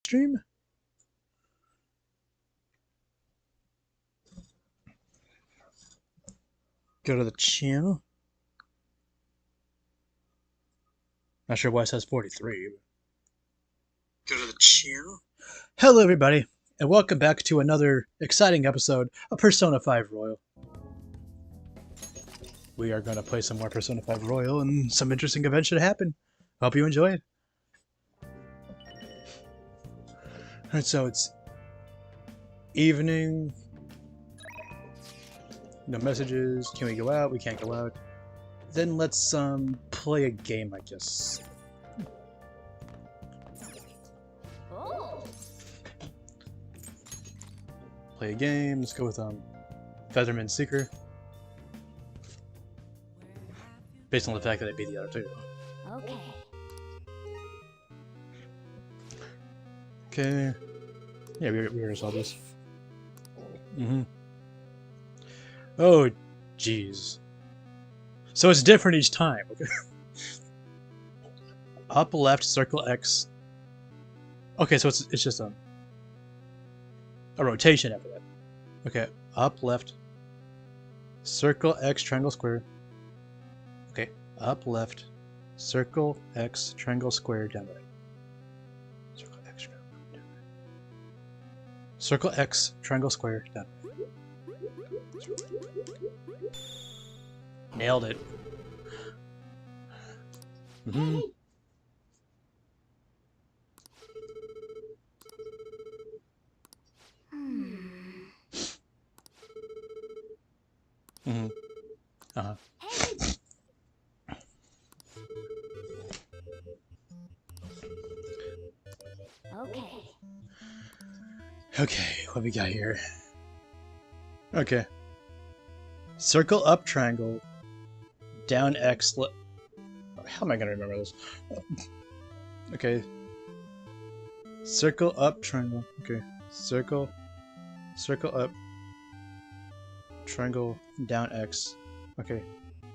stream? Go to the channel. Not sure why it says 43. Go to the channel. Hello, everybody, and welcome back to another exciting episode of Persona 5 Royal. We are going to play some more Persona 5 Royal, and some interesting events should happen. Hope you enjoy it. Alright, so it's evening. No messages. Can we go out? We can't go out. Then let's play a game, I guess. Oh. Play a game. Let's go with Featherman Seeker. Based on the fact that I beat the other two. Okay. Okay. Yeah, we already saw this. Oh, jeez. So it's different each time. Okay. Up, left, circle X. Okay, so it's just a rotation after that. Okay, up, left, circle X, triangle, square. Okay, up, left, circle X, triangle, square, down, right. Circle X, triangle, down, right. Circle X, triangle, square, down, right. Nailed it. Okay. Okay, what we got here? Okay. Circle up triangle, down X. How am I gonna remember this? Okay. Circle up triangle. Okay. Circle up triangle, down X. Okay.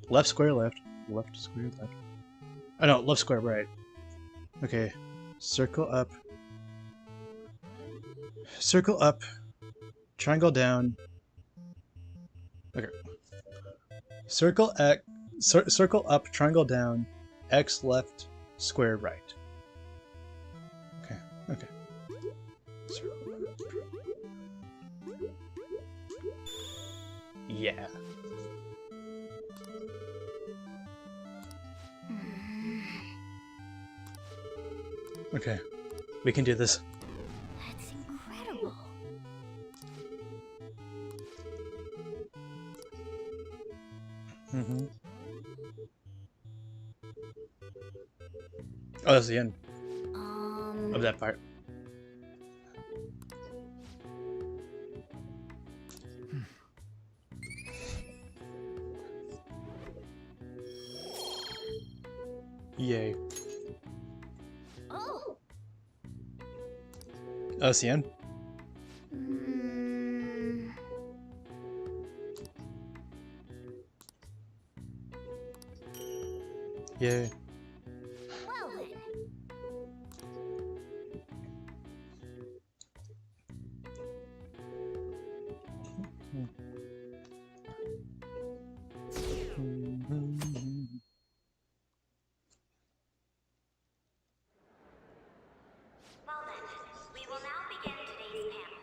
Left square left. Left square left. Oh no, left square right. Okay. Circle up. Circle up. Triangle down. Okay. Circle X. Circle up. Triangle down. X left. Square right. Okay. Okay. Yeah. Okay. We can do this. That's incredible. Oh, that's the end of that part. Yay. Oh. Oh, that's the end? Yay. Well then. Well then, we will now begin today's panel.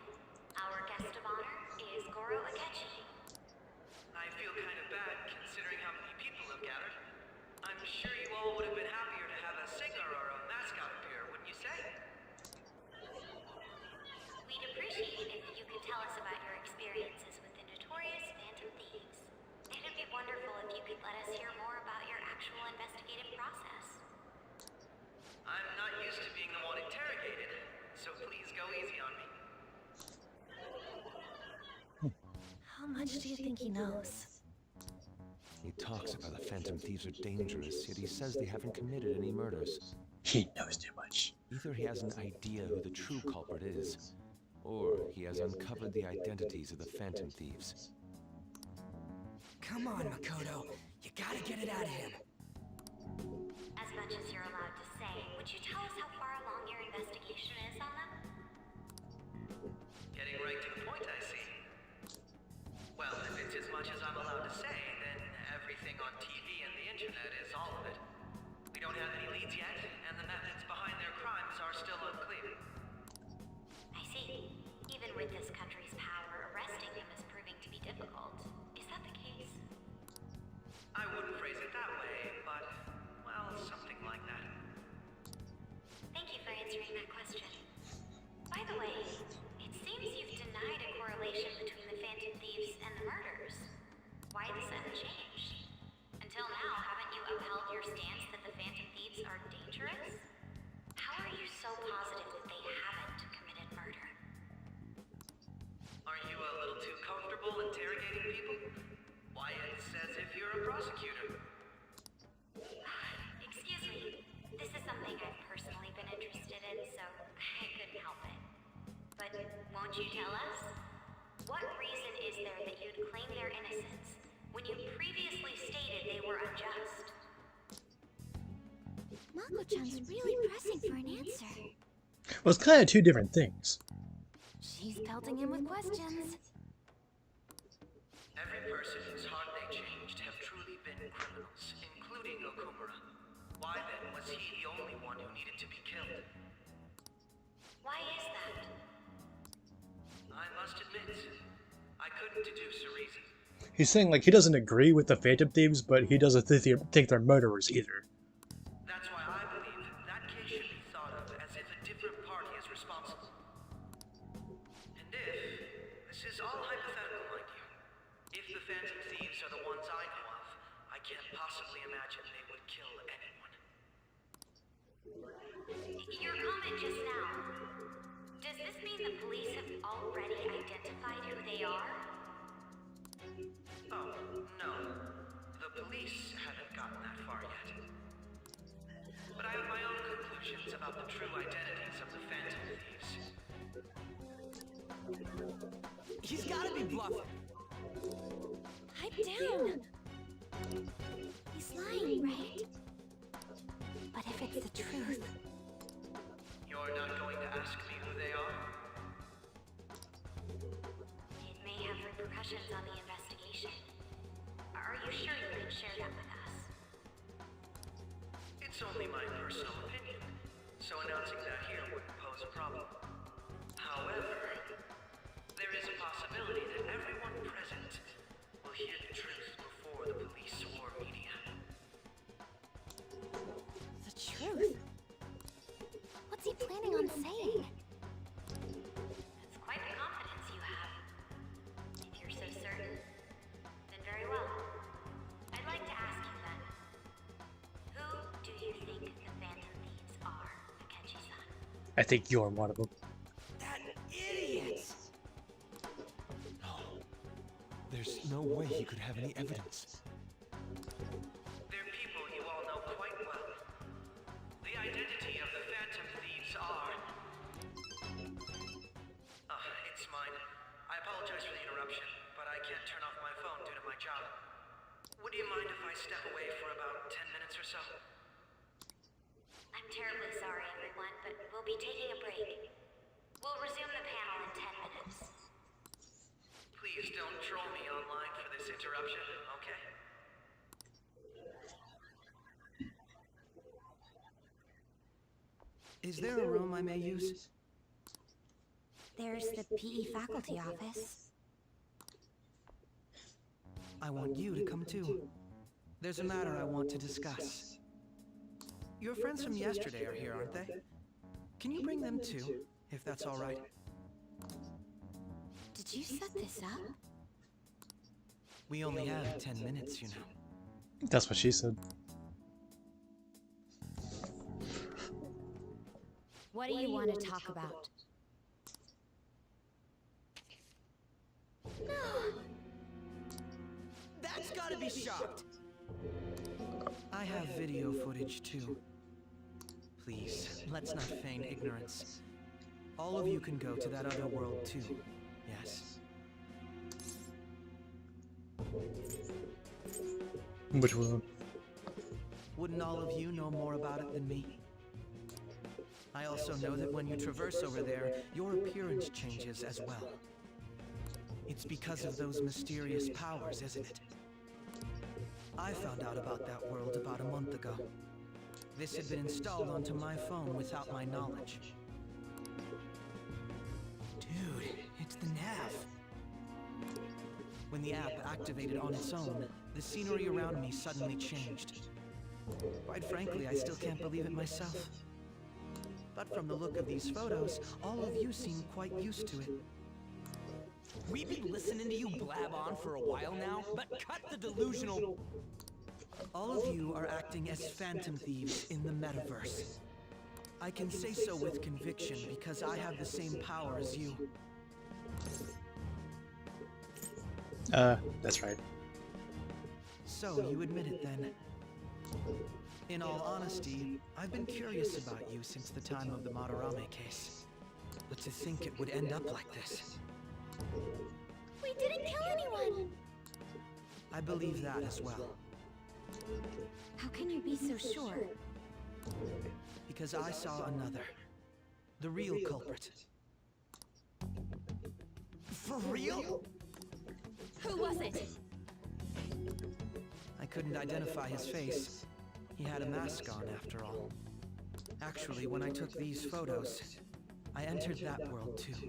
Our guest of honor is Goro Akechi. I feel kind of bad considering how many people have gathered. I'm sure you all would have been happier to have a singer or a mascot appear, wouldn't you say? We'd appreciate it if you could tell us about your experiences with the notorious Phantom Thieves. It'd be wonderful if you could let us hear more about your actual investigative process. I'm not used to being the one interrogated, so please go easy on me. How much do you think he knows? He talks about the Phantom Thieves are dangerous, yet he says they haven't committed any murders. He knows too much. Either he has an idea who the true culprit is, or he has uncovered the identities of the Phantom Thieves. Come on, Makoto. You gotta get it out of him. As much as you're allowed to say, would you tell us how far along your investigation is on them? afraid. I see. Even with this country's power, arresting him is proving to be difficult. Is that the case? I wouldn't phrase it that way, but, well, something like that. Thank you for answering that question. By the way, it seems you've denied a correlation between the Phantom Thieves and the murders. Why the sudden change? Until now, haven't you upheld your stance that the Phantom Thieves are dangerous? How are you so positive that they haven't committed murder? Aren't you a little too comfortable interrogating people? Why, it's as if you're a prosecutor. Excuse me. This is something I've personally been interested in, so I couldn't help it. But won't you tell us? What reason is there that you'd claim their innocence when you previously stated they were unjust? Mako-chan's really pressing for an answer. Well, it's kind of two different things. She's pelting him with questions. Every person whose heart they changed have truly been criminals, including Okumura. Why then was he the only one who needed to be killed? Why is that? I must admit, I couldn't deduce a reason. He's saying like he doesn't agree with the Phantom Thieves, but he doesn't think they're murderers either. That's why I believe that case should be thought of as if a different party is responsible. And this is all hypothetical, mind you. If the Phantom Thieves are the ones I know of, I can't possibly imagine they would kill anyone. Your comment just now. Does this mean the police have already identified who they are? Oh, no. The police haven't gotten that far yet. But I have my own conclusions about the true identities of the Phantom Thieves. He's gotta be bluffing. Pipe down. He's lying, right? But if it's the truth, You're not going to ask me who they are? It may have repercussions on the investigation. Are you sure you can share that with us? It's only my personal opinion, so announcing that here wouldn't pose a problem. However, there is a possibility that everyone present will hear the truth before the police or media. the truth. What's he planning on saying? That's quite the confidence you have. If you're so certain, then very well. I'd like to ask you then, who do you think the Phantom Thieves are, Akechi-san? I think you're one of them. That idiot! No. There's no way he could have any evidence. They're people you all know quite well. The identity of the Phantom Thieves are... it's mine. I apologize for the interruption, but I can't turn off my phone due to my job. Would you mind if I step away for about 10 minutes or so? I'm terribly sorry, everyone, but we'll be taking a break. We'll resume the panel in 10 minutes. Please don't troll me online for this interruption, okay? Is there a room I may use? There's the PE faculty office. I want you to come too. There's a matter I want to discuss. Your friends from yesterday are here, aren't they? Can you bring them too, if that's all right? Did you set this up? We only have 10 minutes, you know. That's what she said. What do you want to talk about? That's gotta be shocked! I have video footage too. Please, let's not feign ignorance. All of you can go to that other world too, yes? Which one? Wouldn't all of you know more about it than me? I also know that when you traverse over there, your appearance changes as well. It's because of those mysterious powers, isn't it? I found out about that world about a month ago. This had been installed onto my phone without my knowledge. when the app activated on its own, the scenery around me suddenly changed. Quite frankly, I still can't believe it myself. But from the look of these photos, all of you seem quite used to it. We've been listening to you blab on for a while now, but cut the delusional... All of you are acting as phantom thieves in the metaverse. I can say so with conviction because I have the same power as you. That's right. So you admit it then. In all honesty, I've been curious about you since the time of the Madarame case. But to think it would end up like this. We didn't kill anyone! I believe that as well. How can you be so sure? Because I saw another. The real culprit. For real? Who was it? I couldn't identify his face. He had a mask on after all. Actually, when I took these photos, I entered that world too.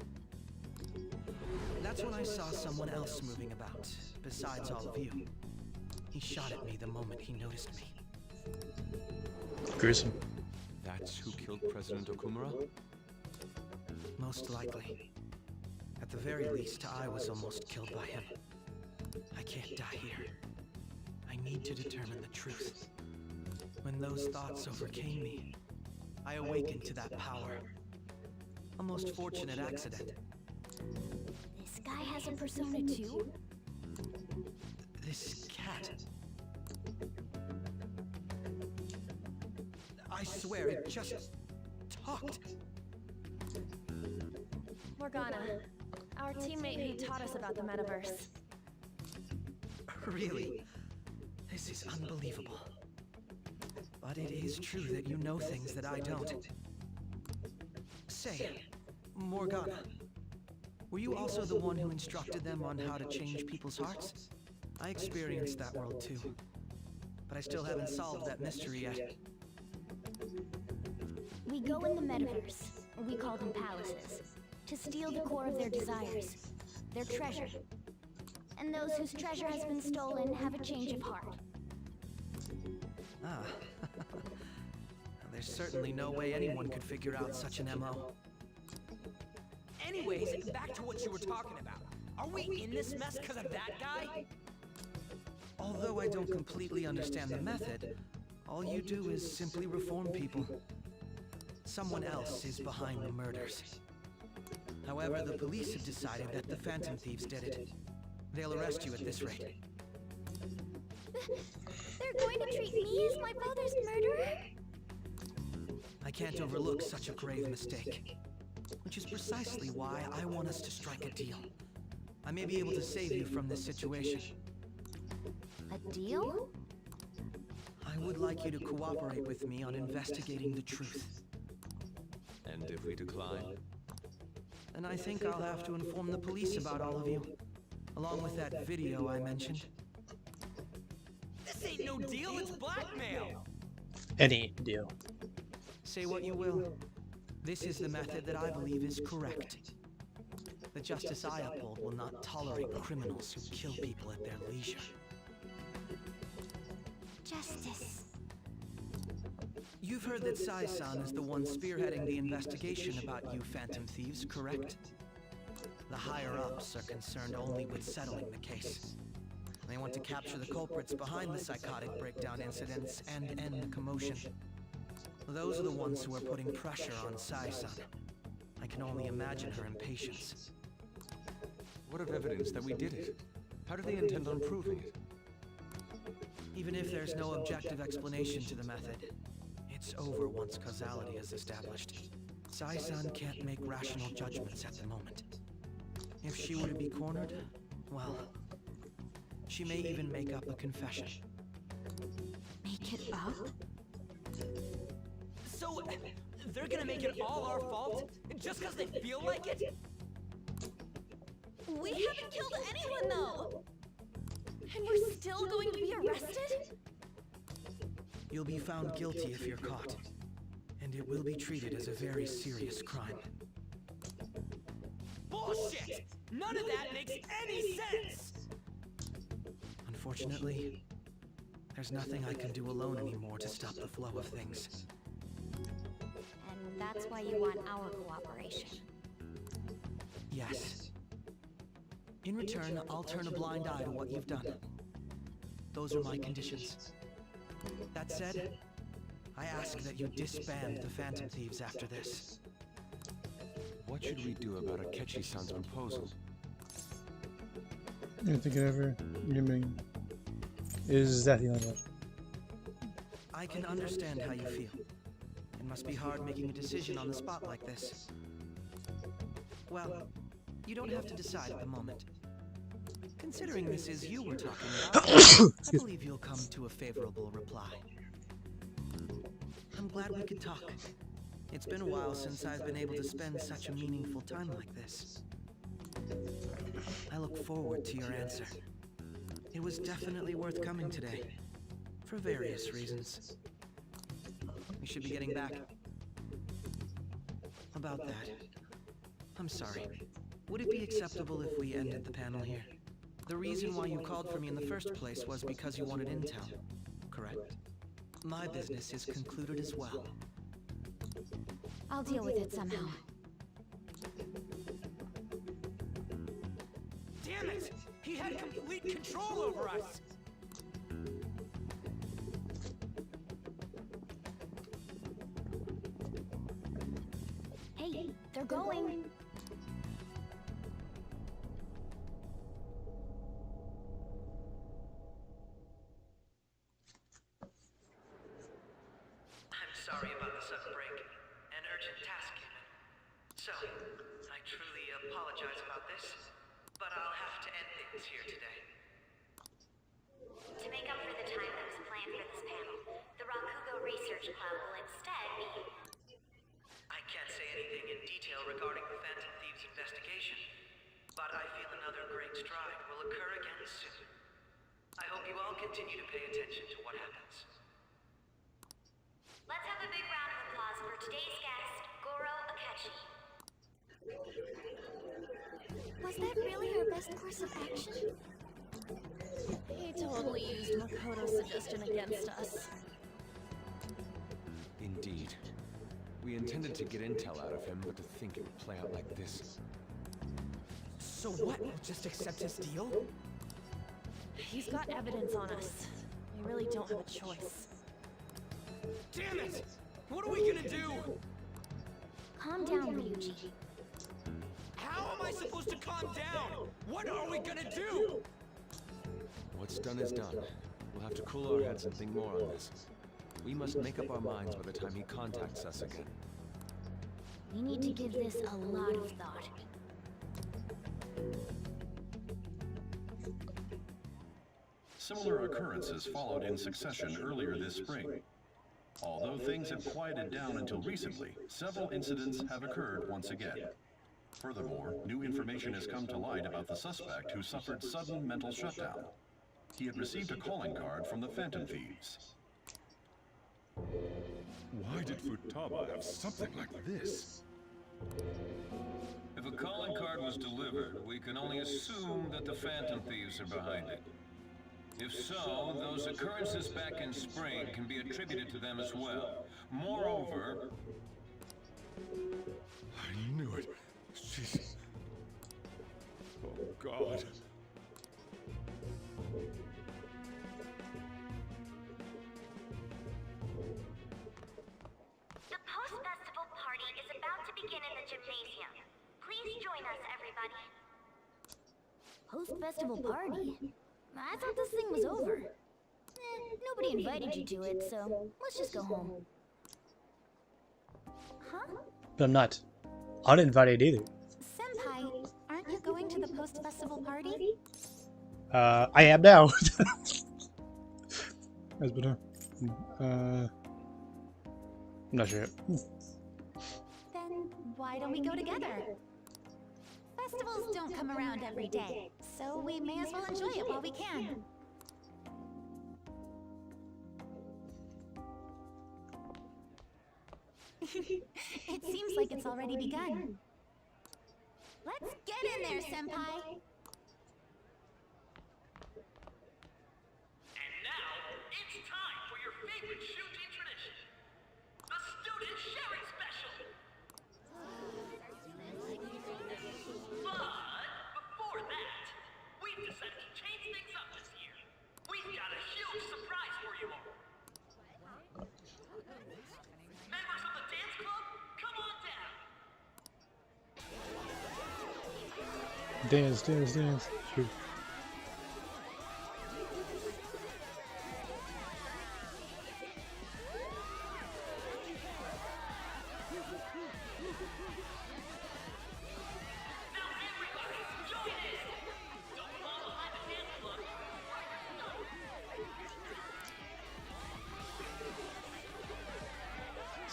That's when I saw someone else moving about, besides all of you. He shot at me the moment he noticed me. Gruesome. That's who killed President Okumura? Most likely. At the very least, I was almost killed by him. I can't die here. I need to determine the truth. When those thoughts overcame me, I awakened to that power. A most fortunate accident. This guy has a persona too? This cat. I swear it just talked. Morgana, our teammate who taught us about the metaverse. Really? This is unbelievable. But it is true that you know things that I don't. Say, Morgana, were you also the one who instructed them on how to change people's hearts? I experienced that world too. But I still haven't solved that mystery yet. We go in the metaverse, we call them palaces, to steal the core of their desires, their treasure. And those whose treasure has been stolen have a change of heart. Ah. There's certainly no way anyone could figure out such an MO. Anyways, back to what you were talking about. Are we in this mess because of that guy? Although I don't completely understand the method, all you do is simply reform people. Someone else is behind the murders. However, the police have decided that the Phantom Thieves did it. They'll arrest you at this rate. They're going to treat me as my father's murderer? I can't overlook such a grave mistake. Which is precisely why I want us to strike a deal. I may be able to save you from this situation. A deal? I would like you to cooperate with me on investigating the truth. And if we decline? And I think I'll have to inform the police about all of you. Along with that video I mentioned. This ain't no deal, it's blackmail! Any deal. Say what you will. This is the method that I believe is correct. The justice I uphold will not tolerate criminals who kill people at their leisure. Justice. You've heard that Sai-san is the one spearheading the investigation about you Phantom Thieves, correct? The higher-ups are concerned only with settling the case. They want to capture the culprits behind the psychotic breakdown incidents and end the commotion. Those are the ones who are putting pressure on Sai-san. I can only imagine her impatience. What of evidence that we did it? How do they intend on proving it? Even if there's no objective explanation to the method, it's over once causality is established. Sai-san can't make rational judgments at the moment. If she were to be cornered, well, she may even make up a confession. Make it up? So, they're gonna make it all our fault? Just because they feel like it? We haven't killed anyone, though! And we're still going to be arrested? You'll be found guilty if you're caught. And it will be treated as a very serious crime. Bullshit! None of that makes any sense! Unfortunately, there's nothing I can do alone anymore to stop the flow of things. And that's why you want our cooperation. Yes. In return, I'll turn a blind eye to what you've done. Those are my conditions. That said, I ask that you disband the Phantom Thieves after this. What should we do about Akechi-san's proposal? I don't think it ever. You mean, is that the only one? I can understand how you feel. It must be hard making a decision on the spot like this. Well, you don't have to decide at the moment. Considering this is you we're talking about, I believe you'll come to a favorable reply. I'm glad we could talk. It's been a while since I've been able to spend such a meaningful time like this. I look forward to your answer. It was definitely worth coming today, for various reasons. We should be getting back. About that, I'm sorry. Would it be acceptable if we ended the panel here? The reason why you called for me in the first place was because you wanted intel, correct? My business is concluded as well. I'll deal with it somehow. Damn it! He had complete control over us! Hey, they're going. I'm sorry about the sudden break. An urgent task came in. So, I truly apologize about this, but I'll have to end things here today. To make up for the time that was planned for this panel, the Rakugo Research Club will instead be... I can't say anything in detail regarding the Phantom Thieves investigation, but I feel another great stride will occur again soon. I hope you all continue to pay attention to what happens. Let's have a big round of applause for today's guest, Goro Akechi. Was that really our best course of action? He totally used Makoto's suggestion against us. Indeed. We intended to get intel out of him, but to think it would play out like this. So what? We'll just accept his deal? He's got evidence on us. We really don't have a choice. Damn it! What are we gonna do? Calm down, Ryuji. How am I supposed to calm down? What are we gonna do? What's done is done. We'll have to cool our heads and think more on this. We must make up our minds by the time he contacts us again. We need to give this a lot of thought. Similar occurrences followed in succession earlier this spring. Although things have quieted down until recently, several incidents have occurred once again. Furthermore, new information has come to light about the suspect who suffered sudden mental shutdown. He had received a calling card from the Phantom Thieves. Why did Futaba have something like this? If a calling card was delivered, we can only assume that the Phantom Thieves are behind it. If so, those occurrences back in spring can be attributed to them as well. Moreover... I knew it. She's... Oh, God. The post-festival party is about to begin in the gymnasium. Please join us, everybody. Post-festival party? I thought this thing was over. Nobody invited you to it, so let's just go home. Huh? But I'm not uninvited either. Senpai, aren't you going to the post-festival party? I am now. As but, I'm not sure. Then why don't we go together? Festivals don't come around every day, so we may as well enjoy it while we can. It seems like it's already begun. Let's get in there, Senpai! Dance, dance, dance. Shoot.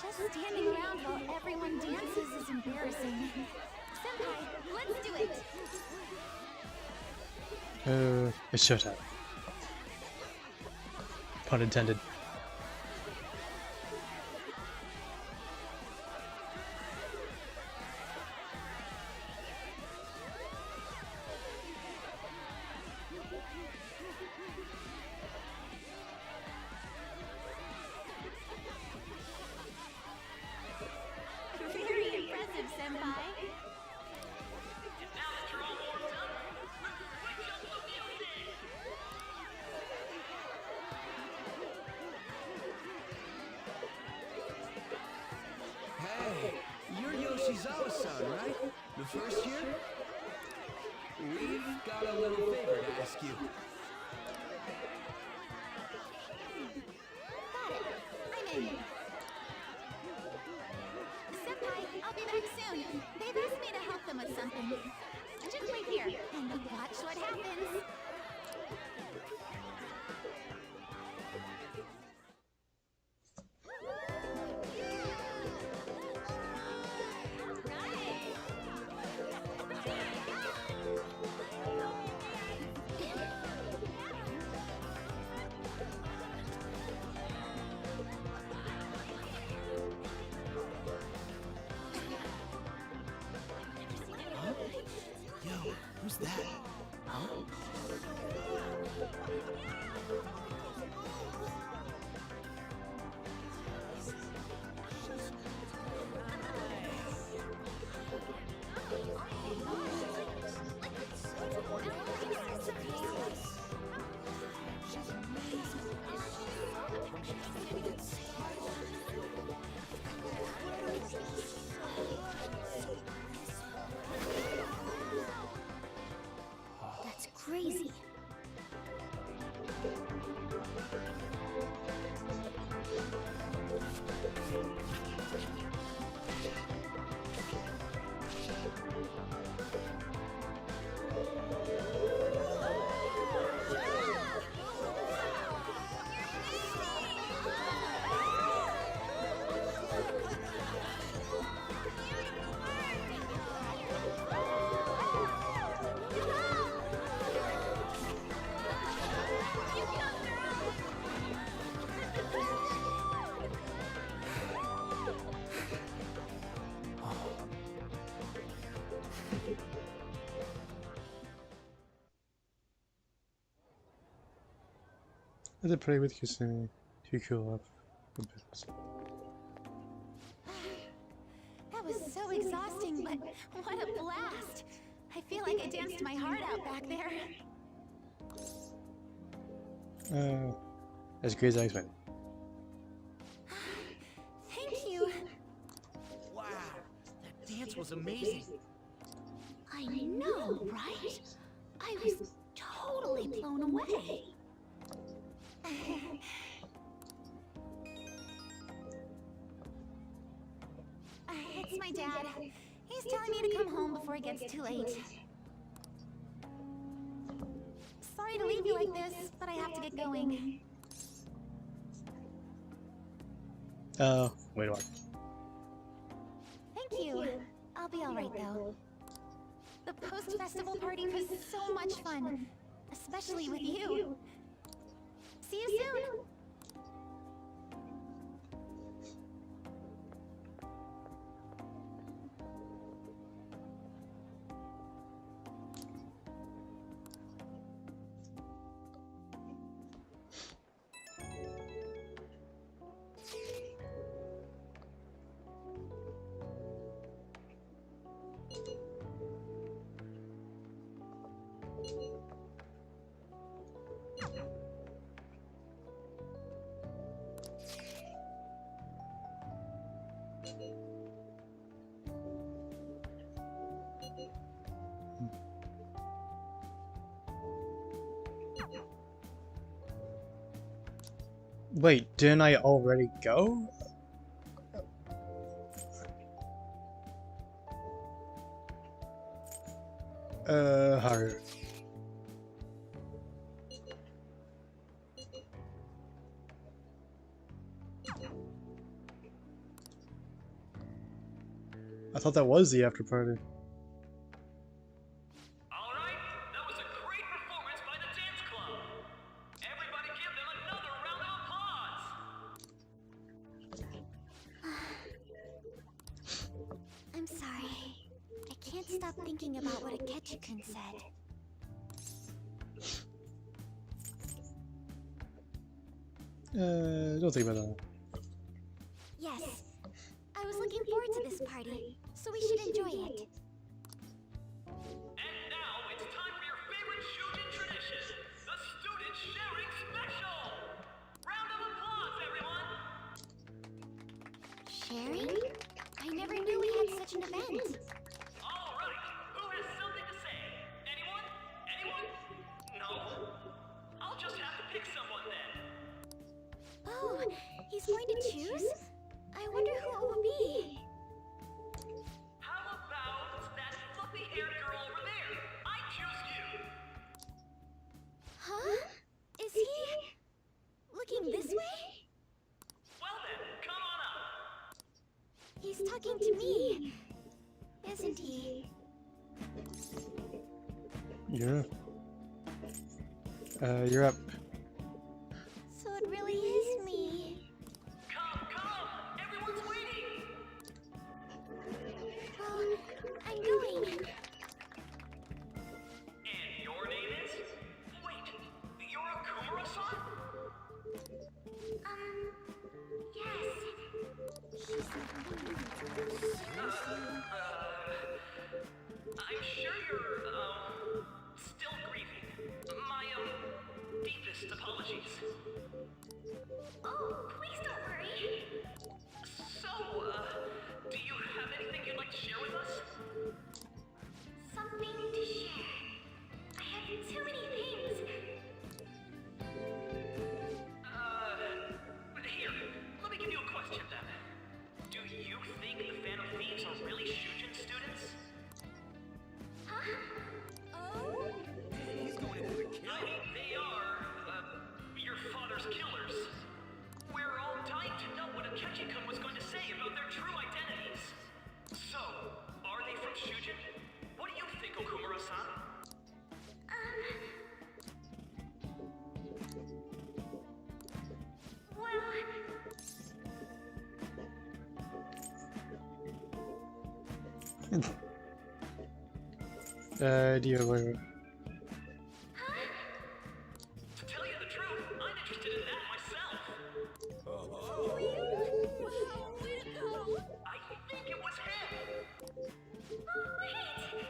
Just standing around while everyone dances is embarrassing. Senpai, let's do it! It's showtime. Pun intended. Very impressive, Senpai. Hey, you're Yoshizawa-san, right? The first year? We've got a little favor to ask you. Got it. I'm in. Senpai, I'll be back soon. They've asked me to help them with something. Just wait here and watch what happens. Yo, who's that? Huh? That's crazy. I did play with Kisame to cool up a bit. That was so exhausting, but what a blast! I feel like I danced my heart out back there. As great as I expected. Thank you. Wow, that dance was amazing. I know, right? I was totally blown away. It's my dad. He's telling me to come home before it gets too late. Sorry to leave you like this, but I have to get going. Oh, wait a minute. Thank you. I'll be alright though. The post-festival party was so much fun, especially with you. See you soon! Wait, didn't I already go? Haru. I thought that was the after party. Alright, that was a great performance by the dance club. Everybody give them another round of applause. I'm sorry. I can't stop thinking about what Akechi-kun said. Don't think about that. Yes. I was looking forward to this party, so we should enjoy it. And now it's time for your favorite Shujin tradition, the Student Sharing Special! Round of applause, everyone! Sharing? I never knew we had such an event. Alright, who has something to say? Anyone? Anyone? No? I'll just have to pick someone then. Oh, he's going to choose? I wonder who it will be. How about that fluffy-haired girl over there? I choose you! Huh? Is he looking this way? Well then, come on up! He's talking to me, isn't he? Yeah. You're up. So it really is me. Come, come! Everyone's waiting! Well, I'm going. And your name is? Wait, you're Okumura-san? Yes. I'm sure you're, still grieving. My, deepest apologies. Oh, please don't worry. So, do you have anything you'd like to share with us? Something to share. I have too many things. Here, let me give you a question then. Do you think the Phantom Thieves are really Shujin students? Huh? Oh? He's going into the I kill. mean, they are, your father's killers. We're all dying to know what Akechi-kun was going to say about their true identities. So, are they from Shujin? What do you think, Okumura-san? Well, Do you wait. To tell you the truth, I'm interested in that myself. Wow, way to go! I think it was him. wait.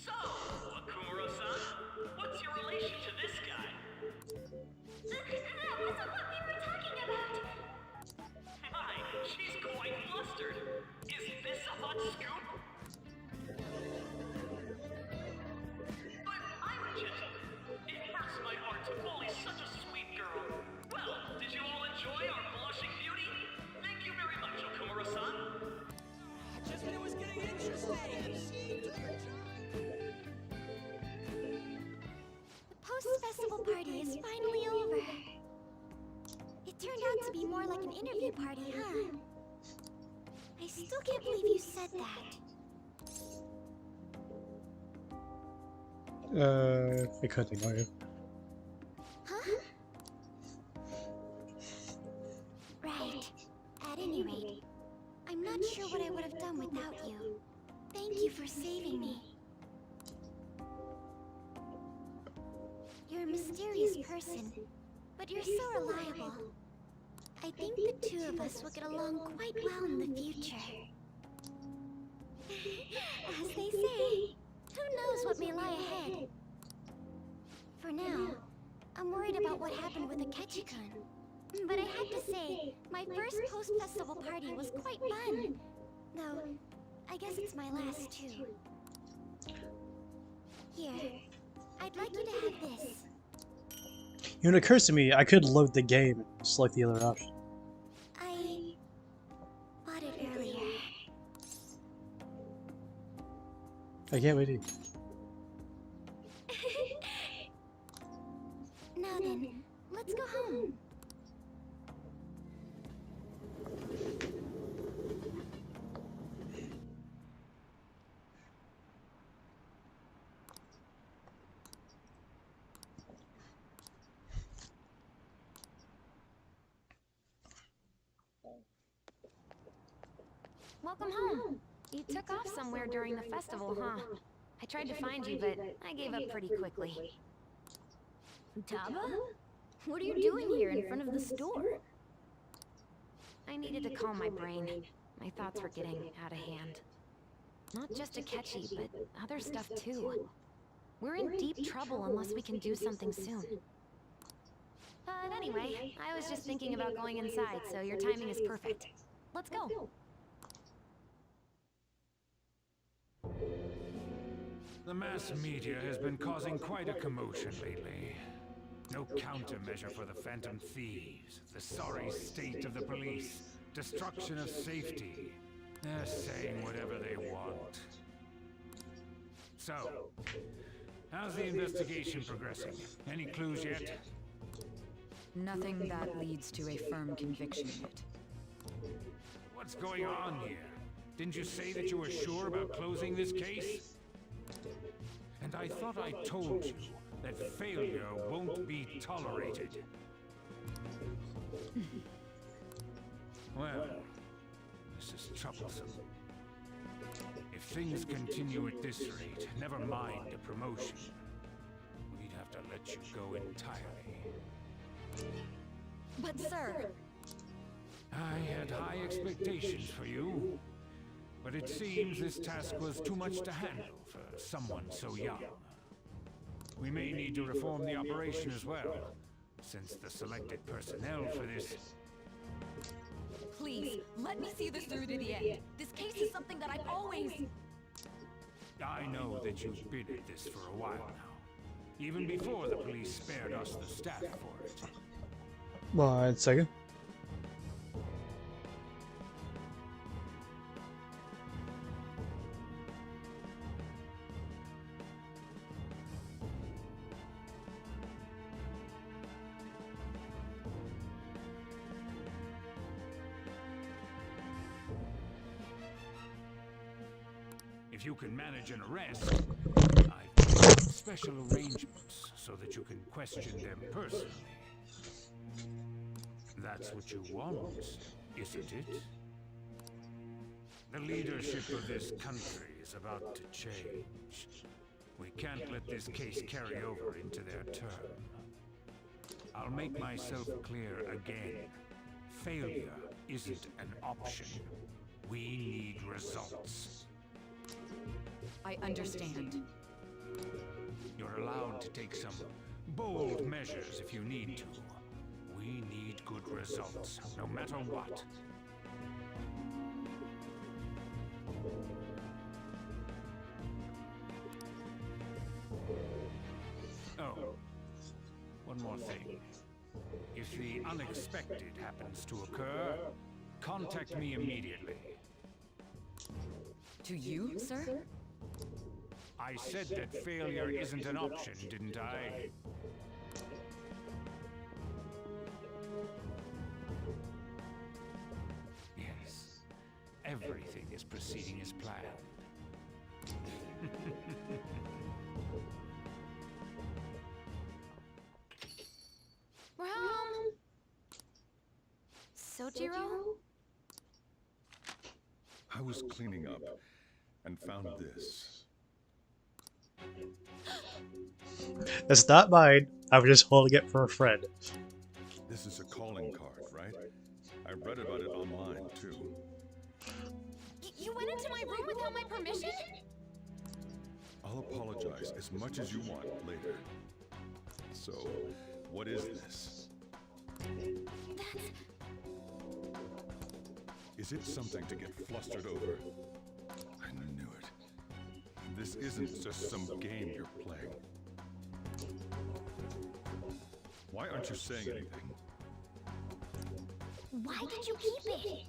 So, Okumura-san, what's your relation to this guy? That wasn't what we were talking about. My, she's quite flustered. Is this a hot scoop? But I'm a gentleman. It hurts my heart to bully such a sweet girl. Well, did you all enjoy our blushing beauty? Thank you very much, Okumura-san. Just when it was getting interesting. The post-festival party is finally over. It turned out to be more like an interview party, huh? I still can't believe you said that. I couldn't ignore you. Huh? Right. At any rate, I'm not sure what I would have done without you. Thank you for saving me. You're a mysterious person, but you're so reliable. I think the two of us will get along quite well in the future. As they say, who knows what may lie ahead? For now, I'm worried about what happened with Akechi-kun. But I have to say, my first post-festival party was quite fun. Though, I guess it's my last too. Here, I'd like you to have this. It occurs to me I could load the game and select the other option. I bought it earlier. I can't wait to. Now then, let's go home. Welcome home. You took off somewhere during the festival, huh? I tried to find you, but I gave up pretty quickly. Futaba? What are you doing here in front of the store? I needed to calm my brain. My thoughts were getting out of hand. Not just Akechi, but other stuff too. We're in deep trouble unless we can do something soon. But anyway, I was just thinking about going inside, so your timing is perfect. Let's go. The mass media has been causing quite a commotion lately. No countermeasure for the Phantom Thieves, the sorry state of the police, destruction of safety. They're saying whatever they want. So, how's the investigation progressing? Any clues yet? Nothing that leads to a firm conviction yet. What's going on here? Didn't you say that you were sure about closing this case? And I thought I told you that failure won't be tolerated. Well, this is troublesome. If things continue at this rate, never mind a promotion, we'd have to let you go entirely. But sir... I had high expectations for you, but it seems this task was too much to handle for someone so young. We may need to reform the operation as well, since the selected personnel for this... Please, let me see this through to the end. This case is something that I've always... I know that you've been at this for a while now, even before the police spared us the staff for it. 1 second. If you can manage an arrest, I've made special arrangements so that you can question them personally. That's what you want, isn't it? The leadership of this country is about to change. We can't let this case carry over into their term. I'll make myself clear again. Failure isn't an option. We need results. I understand. You're allowed to take some bold measures if you need to. We need good results, no matter what. Oh, one more thing. If the unexpected happens to occur, contact me immediately. To you, sir? I said that failure isn't an option, didn't I? Yes. Everything is proceeding as planned. We're home! Sojiro? I was cleaning up and found this. It's not mine. I'm just holding it for a friend. This is a calling card, right? I read about it online, too. You went into my room without my permission? I'll apologize as much as you want later. So, what is this? Is it something to get flustered over? I knew it. This isn't just some game you're playing. Why aren't you saying anything? Why did you keep it?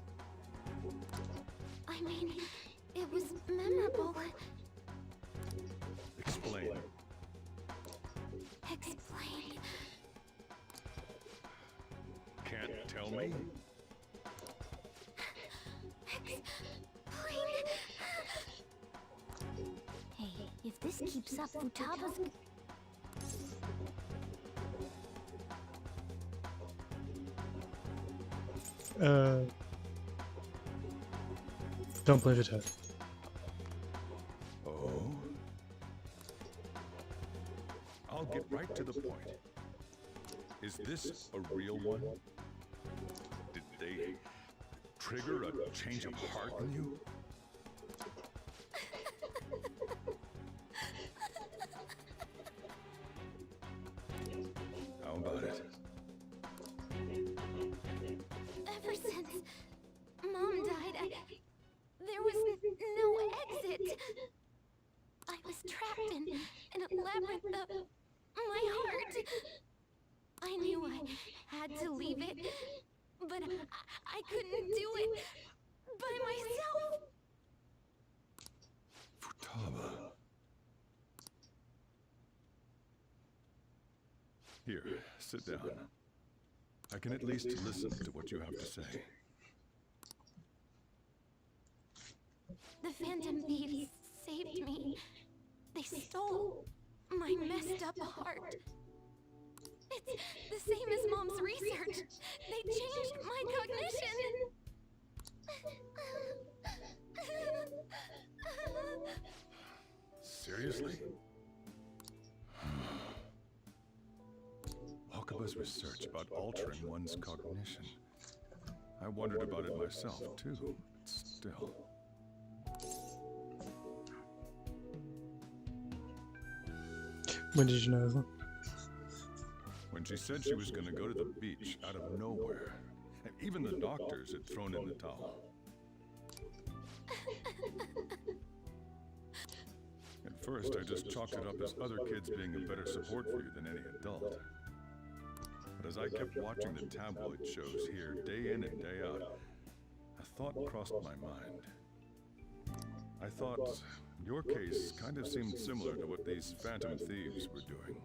I mean, it was memorable. Explain. Explain. Can't tell me? Explain. Hey, if this keeps up, Futaba's... Don't blame it. Oh? I'll get right to the point. Is this a real one? Did they trigger a change of heart in you? How about it? Ever since Mom died, there was no exit. I was trapped in a labyrinth of my heart. I knew I had to leave it, but I couldn't do it by myself. Futaba. Here, sit down. I can at least listen to what you have to say. The Phantom Thieves saved me. They stole my messed up heart. It's the same as Mom's research. They changed my cognition. Seriously? Wakaba's research about altering one's cognition. I wondered about it myself, too, but still. When did you know? When she said she was going to go to the beach out of nowhere, and even the doctors had thrown in the towel. At first, I just chalked it up as other kids being a better support for you than any adult. But as I kept watching the tabloid shows here day in and day out, a thought crossed my mind. I thought your case kind of seemed similar to what these Phantom Thieves were doing.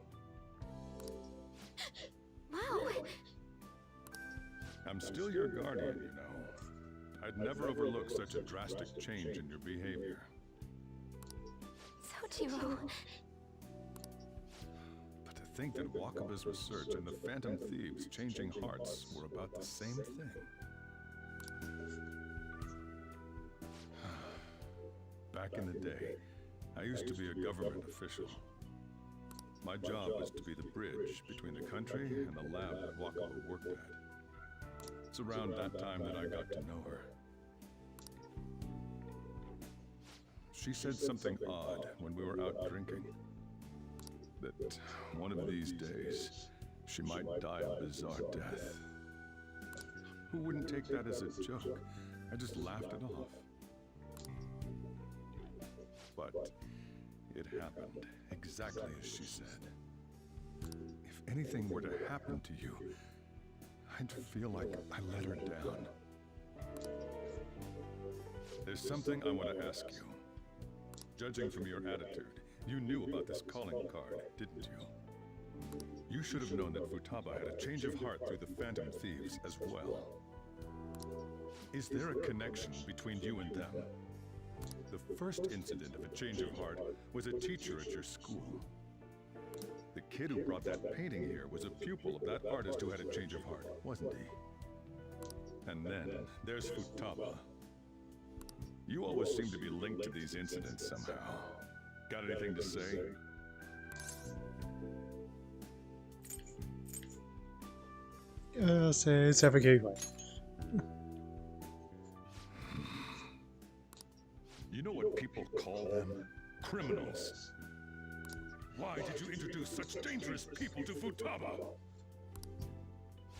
Wow. I'm still your guardian, you know. I'd never overlook such a drastic change in your behavior. Sojiro. But to think that Wakaba's research and the Phantom Thieves changing hearts were about the same thing. Back in the day, I used to be a government official. My job was to be the bridge between the country and the lab that Wakaba worked at. It's around that time that I got to know her. She said something odd when we were out drinking. That one of these days, she might die a bizarre death. Who wouldn't take that as a joke? I just laughed it off. But it happened exactly as she said. If anything were to happen to you, I'd feel like I let her down. There's something I want to ask you. Judging from your attitude, you knew about this calling card, didn't you? You should have known that Futaba had a change of heart through the Phantom Thieves as well. Is there a connection between you and them? The first incident of a change of heart was a teacher at your school. The kid who brought that painting here was a pupil of that artist who had a change of heart, wasn't he? And then there's Futaba. You always seem to be linked to these incidents somehow. Got anything to say? Say it's ever getting right. You know what people call them? Criminals. Why did you introduce such dangerous people to Futaba?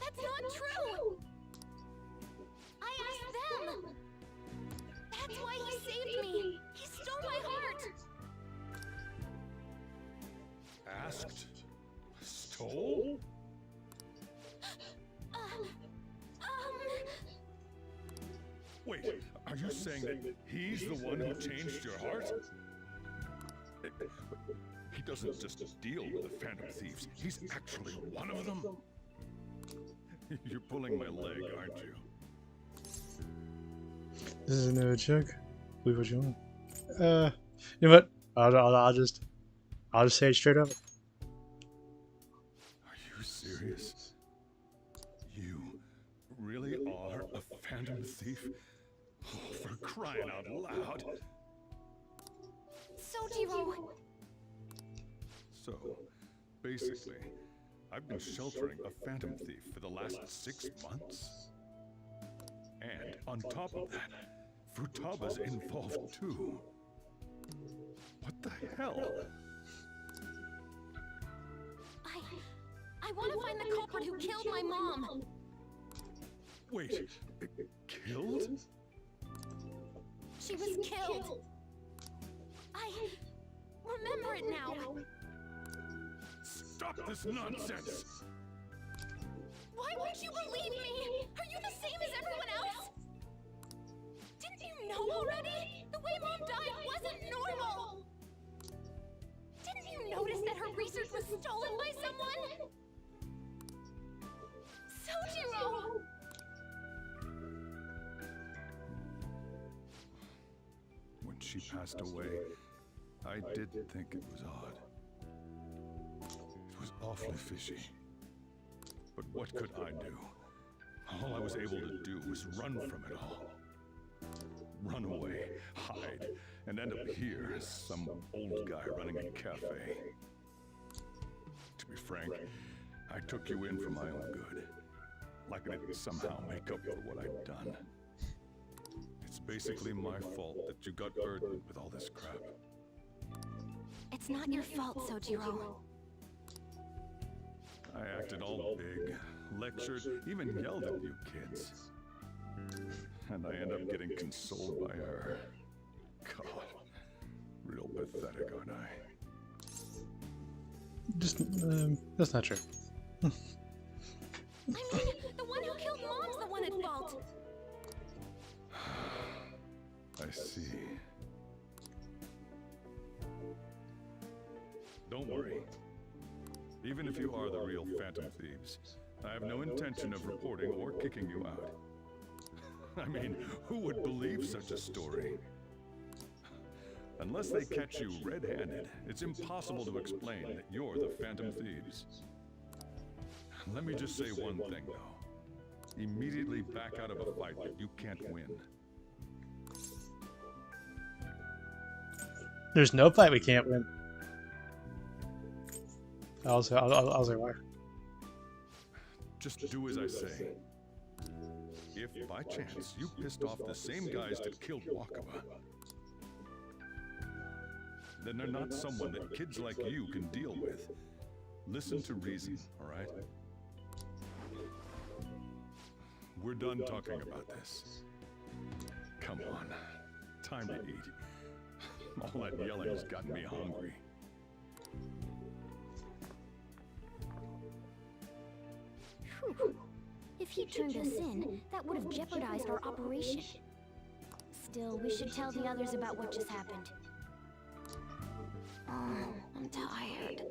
That's not true! I asked them! That's why he saved me! He stole my heart! Asked? Stole? Wait, are you saying that he's the one who changed your heart? He doesn't just deal with the Phantom Thieves, he's actually one of them? You're pulling my leg, aren't you? This is no joke. Believe what you want. You know what? I'll just say it straight up. Are you serious? You really are a Phantom Thief? Oh, for crying out loud! Sojiro! So, basically, I've been sheltering a Phantom Thief for the last 6 months. And on top of that, Futaba's involved too. What the hell? I want to find the culprit who killed my mom. Wait, killed? She was killed. I remember it now. Stop this nonsense! Why won't you believe me? Are you the same as everyone else? Didn't you know already? The way Mom died wasn't normal. Didn't you notice that her research was stolen by someone? Sojiro! When she passed away, I did think it was odd. It was awfully fishy. But what could I do? All I was able to do was run from it all. Run away, hide, and end up here as some old guy running a cafe. To be frank, I took you in for my own good. Like I didn't somehow make up for what I'd done. It's basically my fault that you got burdened with all this crap. It's not your fault, Sojiro. I acted all big, lectured, even yelled at you kids. And I end up getting consoled by her. God, real pathetic, aren't I? Just, that's not true. I mean, the one who killed Mom's the one at fault. I see. Don't worry. Even if you are the real Phantom Thieves, I have no intention of reporting or kicking you out. I mean, who would believe such a story? Unless they catch you red-handed, it's impossible to explain that you're the Phantom Thieves. Let me just say one thing, though. Immediately back out of a fight that you can't win. There's no fight we can't win. I'll say why. Just do as I say. If by chance you pissed off the same guys that killed Wakaba, then they're not someone that kids like you can deal with. Listen to reason, all right? We're done talking about this. Come on, time to eat. All that yelling's gotten me hungry. Whew. If he turned us in, that would have jeopardized our operation. Still, we should tell the others about what just happened. Oh, I'm tired.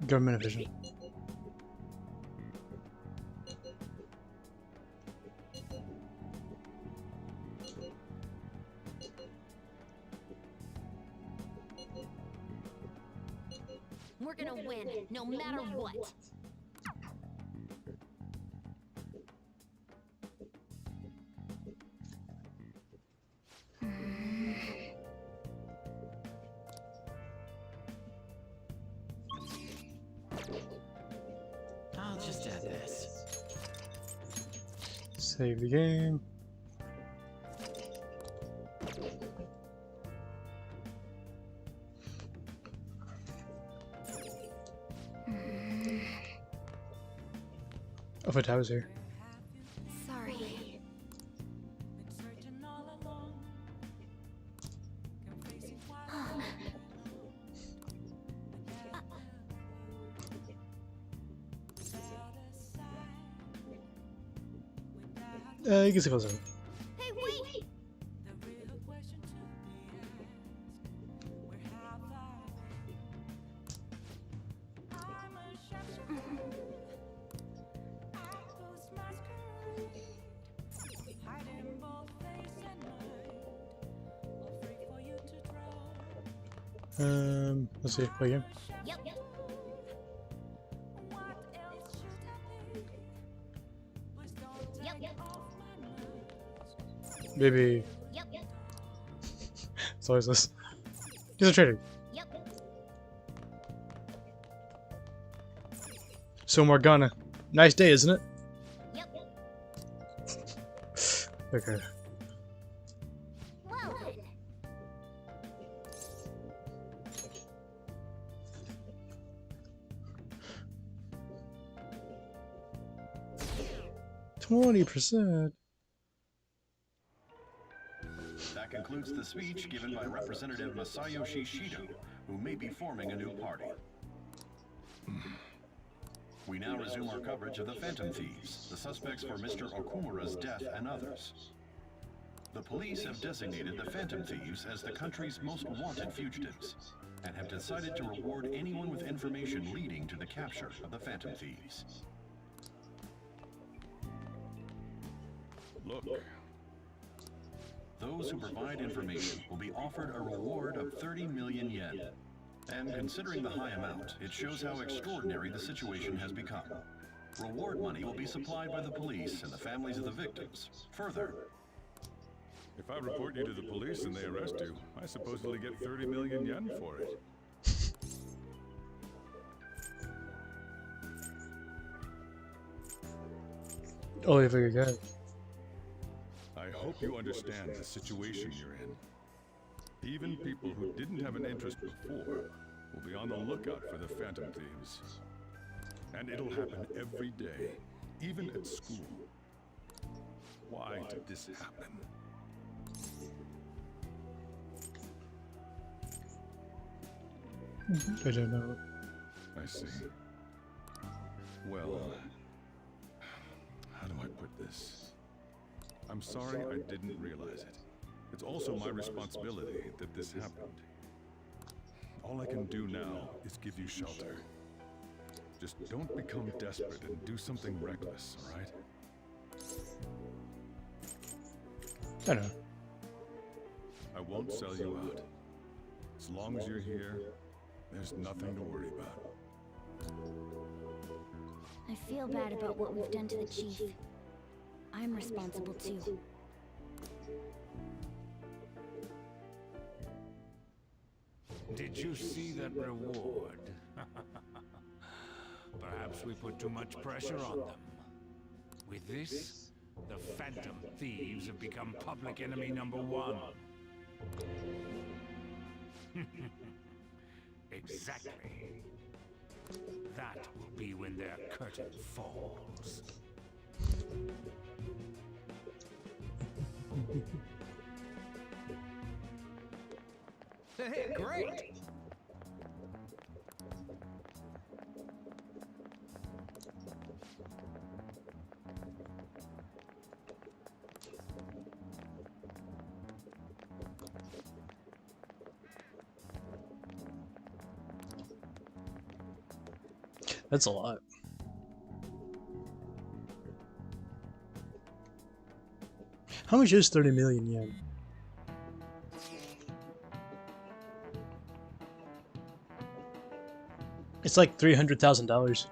Government official. We're gonna win, no matter what. Save the game. Oh, but I was here. Sorry. You can see close up. Hey, wait! Let's see. Wait here. Yep. Yep. Maybe. Yep. It's always this. He's a trader. Yep. So Morgana. Nice day, isn't it? Yep. Okay. Well then. 20%. That concludes the speech given by Representative Masayoshi Shido, who may be forming a new party. We now resume our coverage of the Phantom Thieves, the suspects for Mr. Okumura's death and others. The police have designated the Phantom Thieves as the country's most wanted fugitives, and have decided to reward anyone with information leading to the capture of the Phantom Thieves. Look. Those who provide information will be offered a reward of 30 million yen. And considering the high amount, it shows how extraordinary the situation has become. Reward money will be supplied by the police and the families of the victims. Further, If I report you to the police and they arrest you, I supposedly get 30 million yen for it. Oh, if I got. I hope you understand the situation you're in. Even people who didn't have an interest before will be on the lookout for the Phantom Thieves. And it'll happen every day, even at school. Why did this happen? I don't know. I see. Well, how do I put this? I'm sorry I didn't realize it. It's also my responsibility that this happened. All I can do now is give you shelter. Just don't become desperate and do something reckless, all right? I know. I won't sell you out. As long as you're here, there's nothing to worry about. I feel bad about what we've done to the chief. I'm responsible too. Did you see that reward? Perhaps we put too much pressure on them. With this, the Phantom Thieves have become public enemy #1. Exactly. That will be when their curtain falls. Hey, great! That's a lot. How much is 30 million yen? It's like $300,000.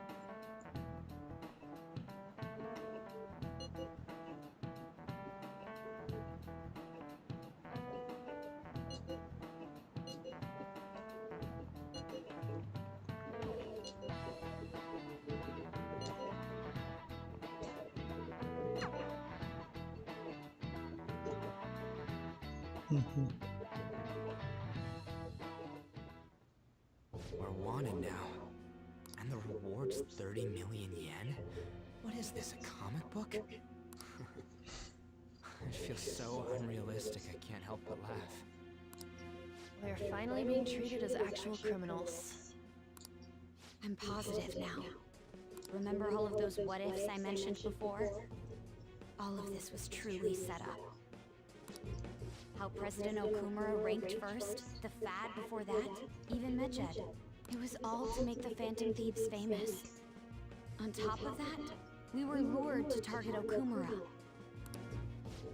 We're wanted now. And the reward's 30 million yen? What is this, a comic book? It feels so unrealistic, I can't help but laugh. We're finally being treated as actual criminals. I'm positive now. Remember all of those what-ifs I mentioned before? All of this was truly set up. How President Okumura ranked first, the Fad before that, even Medjed. It was all to make the Phantom Thieves famous. On top of that, we were lured to target Okumura.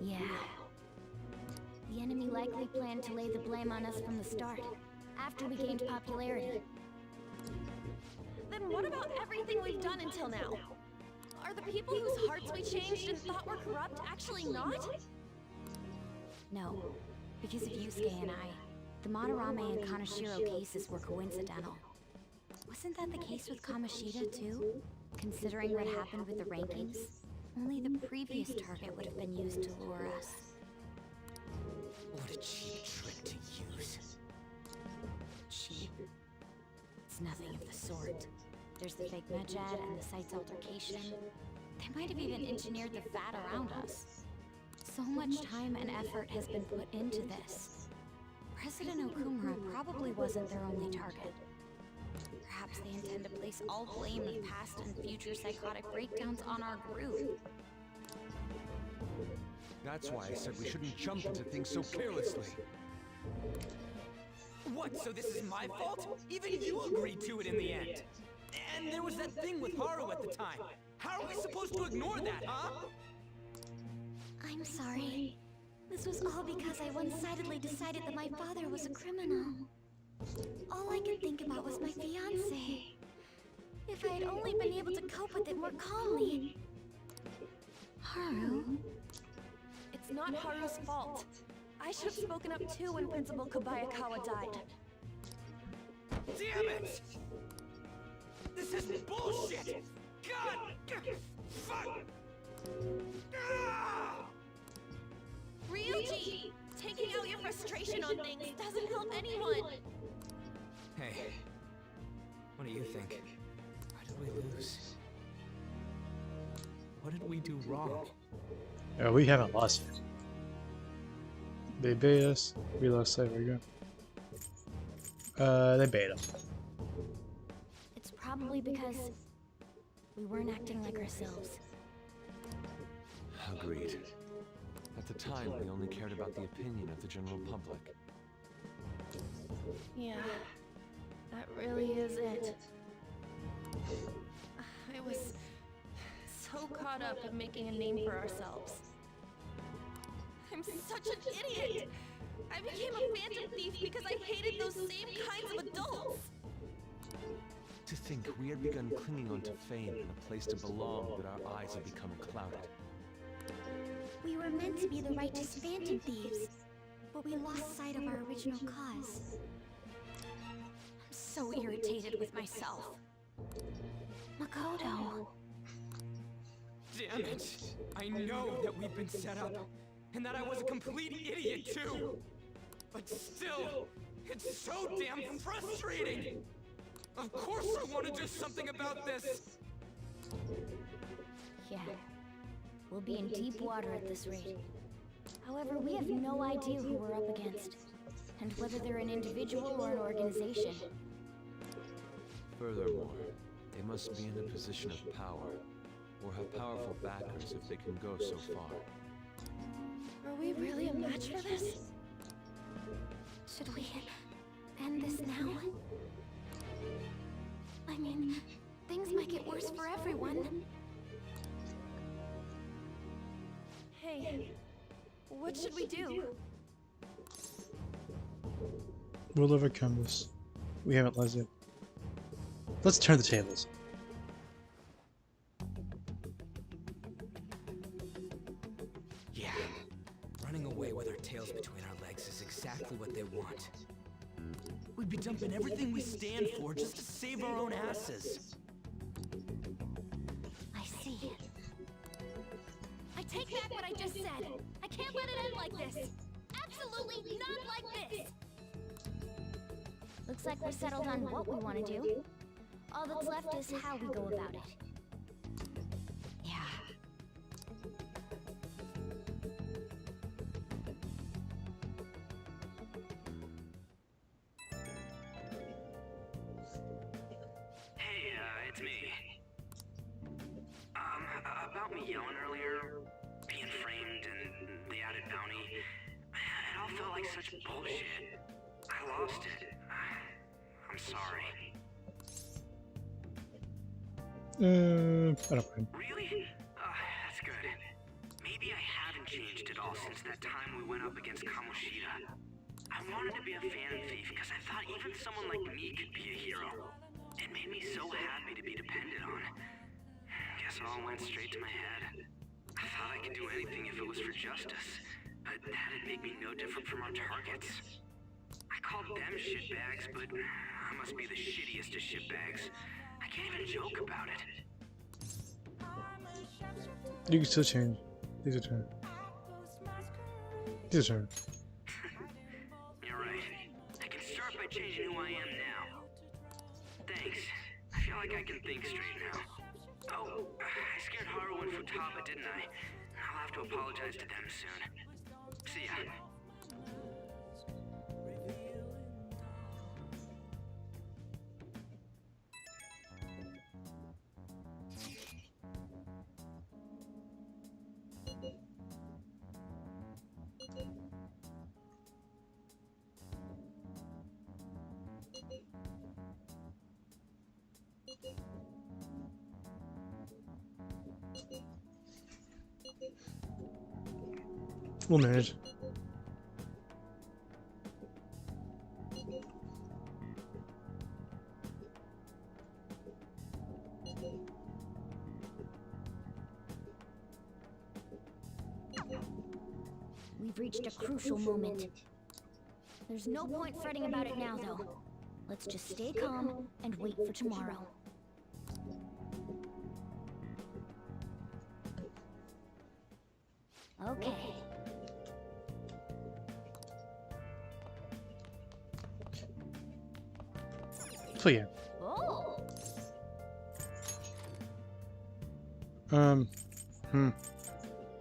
Yeah. The enemy likely planned to lay the blame on us from the start, after we gained popularity. Then what about everything we've done until now? Are the people whose hearts we changed and thought were corrupt actually not? No, because of Yusuke and I, the Madarame and Kaneshiro cases were coincidental. Wasn't that the case with Kamoshida too? Considering what happened with the rankings, only the previous target would have been used to lure us. What a cheap trick to use. Cheap? It's nothing of the sort. There's the fake Medjed and the site's altercation. They might have even engineered the Fat around us. So much time and effort has been put into this. President Okumura probably wasn't their only target. Perhaps they intend to place all blame of past and future psychotic breakdowns on our group. That's why I said we shouldn't jump into things so carelessly. What, so this is my fault? Even you agreed to it in the end. And there was that thing with Haru at the time. How are we supposed to ignore that, huh? I'm sorry. This was all because I one-sidedly decided that my father was a criminal. All I could think about was my fiancé. If I had only been able to cope with it more calmly. Haru? It's not Haru's fault. I should have spoken up too when Principal Kobayakawa died. Damn it! This is bullshit! God! Fuck! Ah! Ryuji! Taking out your frustration on things doesn't help anyone! Hey, what do you think? Why did we lose? What did we do wrong? Oh, we haven't lost yet. They bait us. We lost sight. We're good. They bait us. It's probably because we weren't acting like ourselves. Agreed. At the time, we only cared about the opinion of the general public. Yeah, that really is it. I was so caught up in making a name for ourselves. I'm such an idiot! I became a Phantom Thief because I hated those same kinds of adults! To think we had begun clinging onto fame and a place to belong, that our eyes had become clouded. We were meant to be the righteous Phantom Thieves, but we lost sight of our original cause. I'm so irritated with myself. Makoto. Damn it! I know that we've been set up, and that I was a complete idiot too! But still, it's so damn frustrating! Of course I want to do something about this! Yeah. We'll be in deep water at this rate. However, we have no idea who we're up against, and whether they're an individual or an organization. Furthermore, they must be in a position of power, or have powerful backers if they can go so far. Are we really a match for this? Should we end this now? I mean, things might get worse for everyone. Hey, what should we do? We'll overcome this. We haven't lost yet. Let's turn the tables. Yeah, running away with our tails between our legs is exactly what they want. We'd be dumping everything we stand for just to save our own asses. I see. I take back what I just said. I can't let it end like this. Absolutely like we're settled on what we want to do. All that's left is how we go about it. Yeah. Hey, it's me. About me yelling earlier, being framed and the added bounty, it all felt like such bullshit. I lost it. I'm sorry. I don't mind. Really? That's good. Maybe I haven't changed at all since that time we went up against Kamoshida. I wanted to be a phantom thief because I thought even someone like me could be a hero. It made me so happy to be depended on. Guess it all went straight to my head. I thought I could do anything if it was for justice, but that'd make me no different from our targets. I called them shitbags, but I must be the shittiest of shitbags. I can't even joke about it. You can still change. These are turn. These are turn. You're right. I can start by changing who I am now. Thanks. I feel like I can think straight now. Oh, I scared Haru and Futaba, didn't I? I'll have to apologize to them soon. See ya. We'll manage. We've reached a crucial moment. There's no point fretting about it now, though. Let's just stay calm and wait for tomorrow. Okay. So yeah. Oh.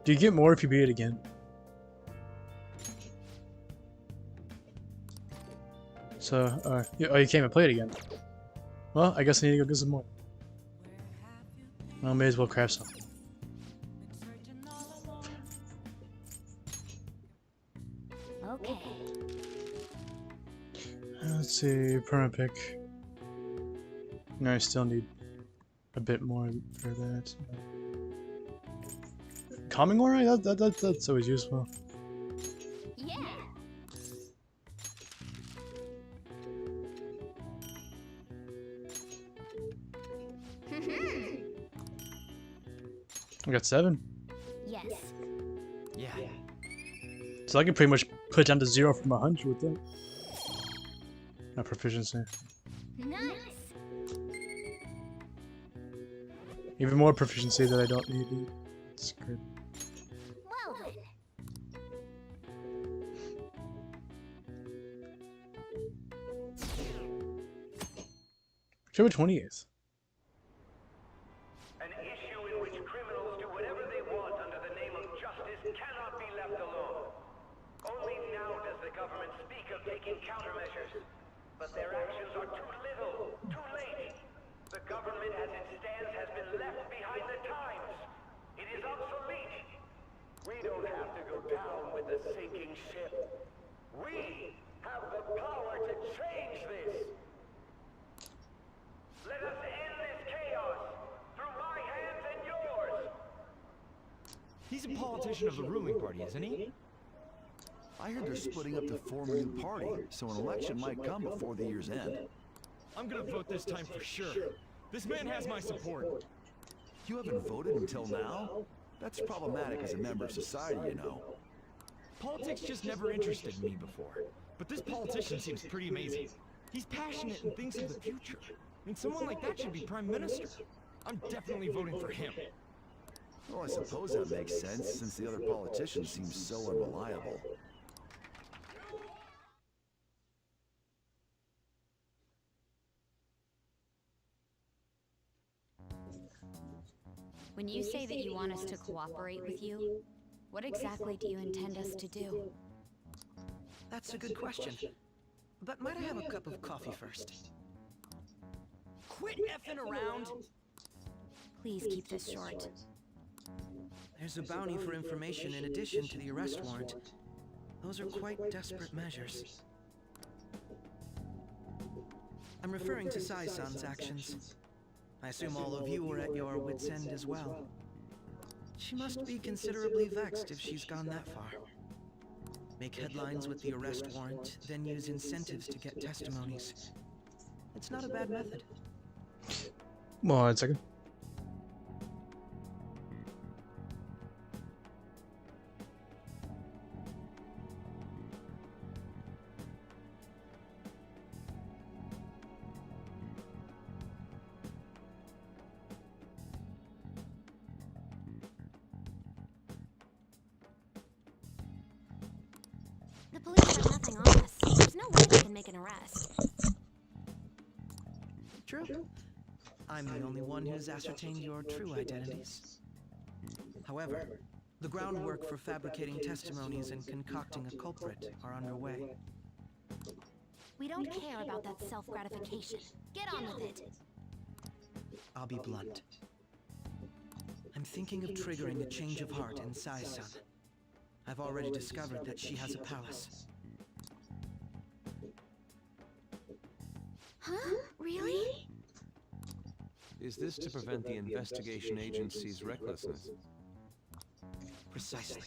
Do you get more if you beat it again? So, oh, you can't even play it again. Well, I guess I need to go get some more. Well, may as well craft something. Okay. Let's see, perma pick. No, I still need a bit more for that. Calming aura? That's always useful. Yeah. I got 7. Yes. Yeah. So I can pretty much put it down to 0 from 100 with that. My proficiency. Nice. Even more proficiency that I don't need. It's good. Well then. October 28th. An issue in which criminals do whatever they want under the name of justice cannot be left alone. Only now does the government speak of taking countermeasures. But their actions are too little, too late. The government as it stands has been left behind the times. It is obsolete. We don't have to go down with the sinking ship. We have the power to change this. Let us end this chaos through my hands and yours. He's a politician of the ruling party, isn't he? I heard they're splitting up to form a new party, so an election might come before the year's end. I'm gonna vote this time for sure. This man has my support. You haven't voted until now? That's problematic as a member of society, you know. Politics just never interested me before. But this politician seems pretty amazing. He's passionate and thinks of the future. I mean, someone like that should be prime minister. I'm definitely voting for him. Well, I suppose that makes sense, since the other politicians seem so unreliable. When you say that you want us to cooperate with you, what exactly do you intend us to do? That's a good question. But might I have a cup of coffee first? Quit effing around! Please keep this short. There's a bounty for information in addition to the arrest warrant. Those are quite desperate measures. I'm referring to Sai-san's actions. I assume all of you were at your wits' end as well. She must be considerably vexed if she's gone that far. Make headlines with the arrest warrant, then use incentives to get testimonies. It's not a bad method. 1 second. The police have nothing on us. There's no way they can make an arrest. True. I'm the only one who's ascertained your true identities. However, the groundwork for fabricating testimonies and concocting a culprit are underway. We don't care about that self-gratification. Get on with it. I'll be blunt. I'm thinking of triggering a change of heart in Sai-san. I've already discovered that she has a palace. Huh? Really? Is this to prevent the investigation agency's recklessness? Precisely.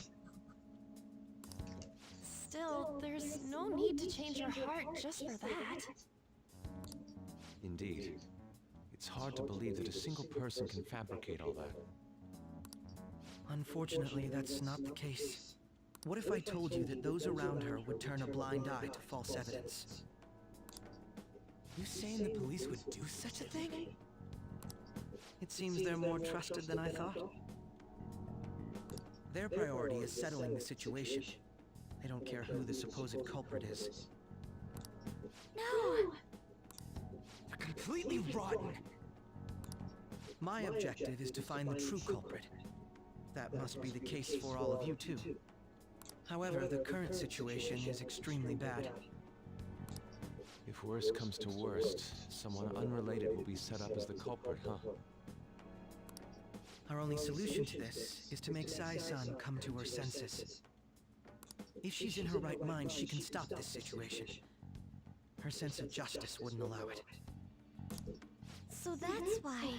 Still, there's no need to change her heart just for that. Indeed. It's hard to believe that a single person can fabricate all that. Unfortunately, that's not the case. What if I told you that those around her would turn a blind eye to false evidence? You saying the police would do such a thing? It seems they're more trusted than I thought. Their priority is settling the situation. They don't care who the supposed culprit is. No! They're completely rotten! My objective is to find the true culprit. That must be the case for all of you too. However, the current situation is extremely bad. If worst comes to worst, someone unrelated will be set up as the culprit, huh? Our only solution to this is to make Sai-san come to her senses. If she's in her right mind, she can stop this situation. Her sense of justice wouldn't allow it. So that's why...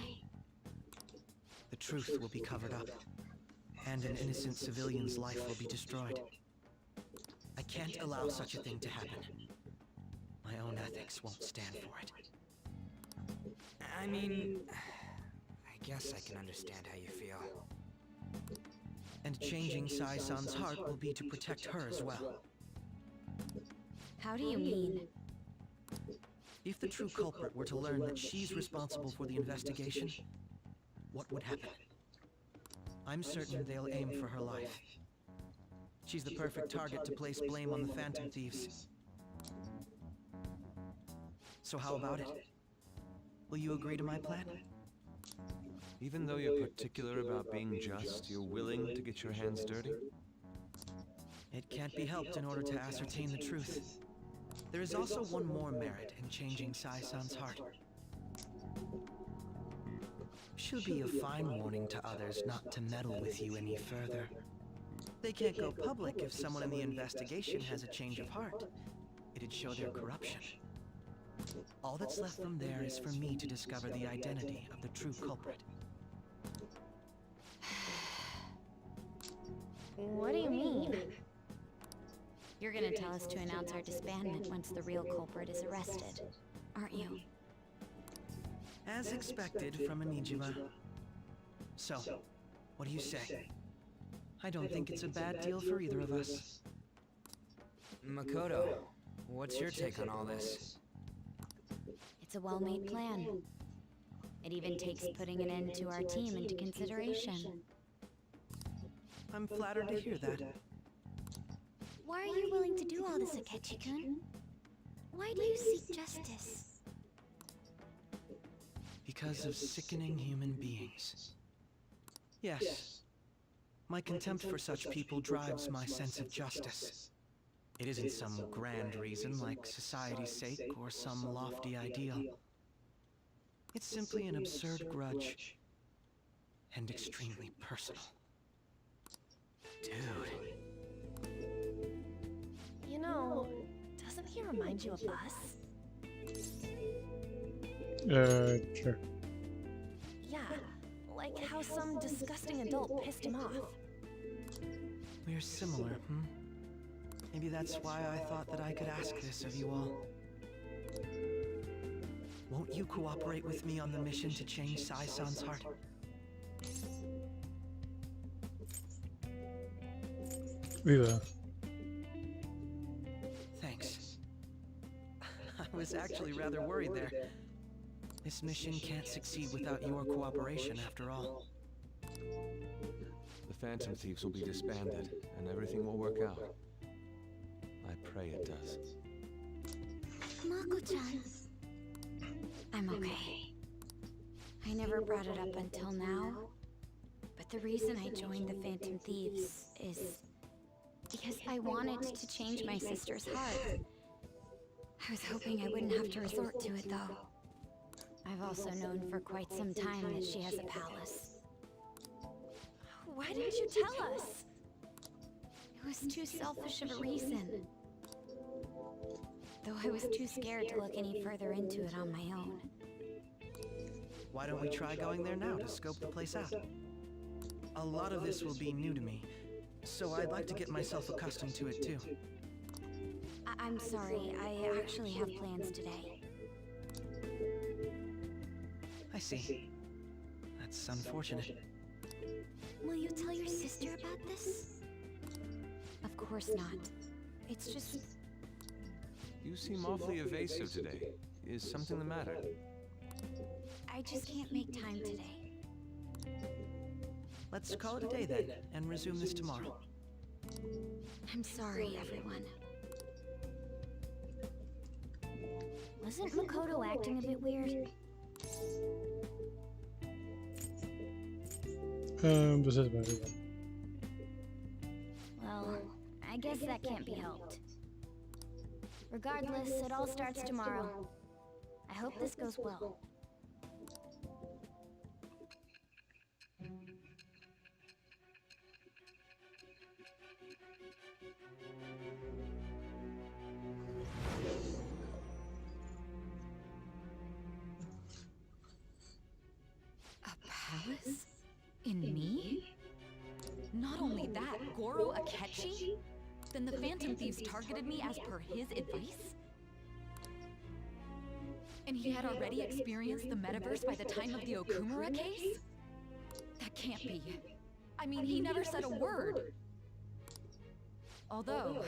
The truth will be covered up, and an innocent civilian's life will be destroyed. I can't allow such a thing to happen. My own ethics won't stand for it. I mean... I guess I can understand how you feel. And changing Sai-san's heart will be to protect her as well. How do you mean? If the true culprit were to learn that she's responsible for the investigation, what would happen? I'm certain they'll aim for her life. She's the perfect target to place blame on the Phantom Thieves. So how about it? Will you agree to my plan? Even though you're particular about being just, you're willing to get your hands dirty? It can't be helped in order to ascertain the truth. There is also one more merit in changing Sai-san's heart. Should be a fine warning to others not to meddle with you any further. They can't go public if someone in the investigation has a change of heart. It'd show their corruption. All that's left from there is for me to discover the identity of the true culprit. What do you mean? You're gonna tell us to announce our disbandment once the real culprit is arrested, aren't you? As expected from a Nijiwa. So, what do you say? I don't think it's a bad deal for either of us. Makoto, what's your take on all this? It's a well-made plan. It even takes putting an end to our team into consideration. I'm flattered to hear that. Why are you willing to do all this, Akechi-kun? Why do you seek justice? Because of sickening human beings. Yes. My contempt for such people drives my sense of justice. It isn't some grand reason like society's sake or some lofty ideal. It's simply an absurd grudge. And extremely personal. Dude. You know, doesn't he remind you of us? Sure. Yeah, like how some disgusting adult pissed him off. We're similar, Maybe that's why I thought that I could ask this of you all. Won't you cooperate with me on the mission to change Sai-san's heart? We will. Thanks. I was actually rather worried there. This mission can't succeed without your cooperation, after all. The Phantom Thieves will be disbanded, and everything will work out. I pray it does. Mako-chan. I'm okay. I never brought it up until now, but the reason I joined the Phantom Thieves is because I wanted to change my sister's heart. I was hoping I wouldn't have to resort to it, though. I've also known for quite some time that she has a palace. Why didn't you tell us? It was too selfish of a reason. Though I was too scared to look any further into it on my own. Why don't we try going there now to scope the place out? A lot of this will be new to me, so I'd like to get myself accustomed to it too. I'm sorry, I actually have plans today. I see. That's unfortunate. Will you tell your sister about this? Of course not. It's just... You seem awfully evasive today. Is something the matter? I just can't make time today. Let's call it a day then, and resume this tomorrow. I'm sorry, everyone. Wasn't Makoto acting a bit weird? This is about it. Well, I guess that can't be helped. Regardless, it all starts tomorrow. I hope this goes well. A palace? In me? Not only that, Goro Akechi? Then the Phantom Thieves targeted me as per his advice? And he had already experienced the metaverse by the time of the Okumura case? That can't be. I mean, he never said a word. Although,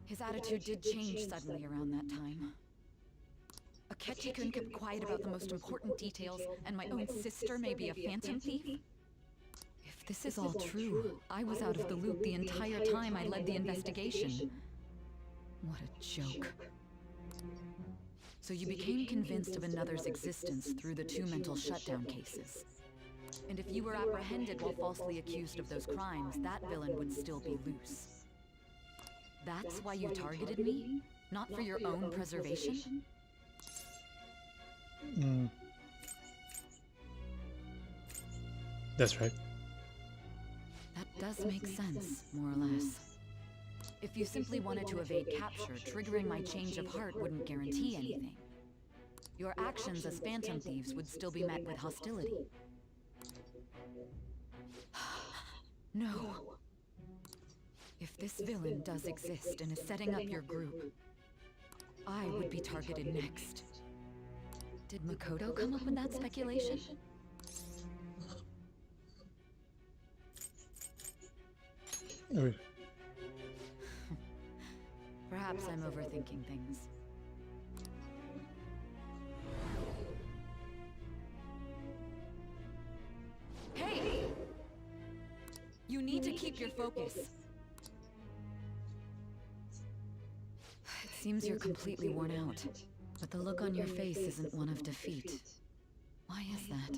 his attitude did change suddenly around that time. Akechi-kun kept quiet about the most important details, and my own sister may be a Phantom Thief? If this is all true, I was out of the loop the entire time I led the investigation. What a joke. So you became convinced of another's existence through the 2 mental shutdown cases. And if you were apprehended while falsely accused of those crimes, that villain would still be loose. That's why you targeted me? Not for your own preservation? That's right. That does make sense, more or less. If you simply wanted to evade capture, triggering my change of heart wouldn't guarantee anything. Your actions as Phantom Thieves would still be met with hostility. No. If this villain does exist and is setting up your group, I would be targeted next. Did Makoto come up with that speculation? Perhaps I'm overthinking things. Hey! You need to keep your focus. It seems you're completely worn out, but the look on your face isn't one of defeat. Why is that?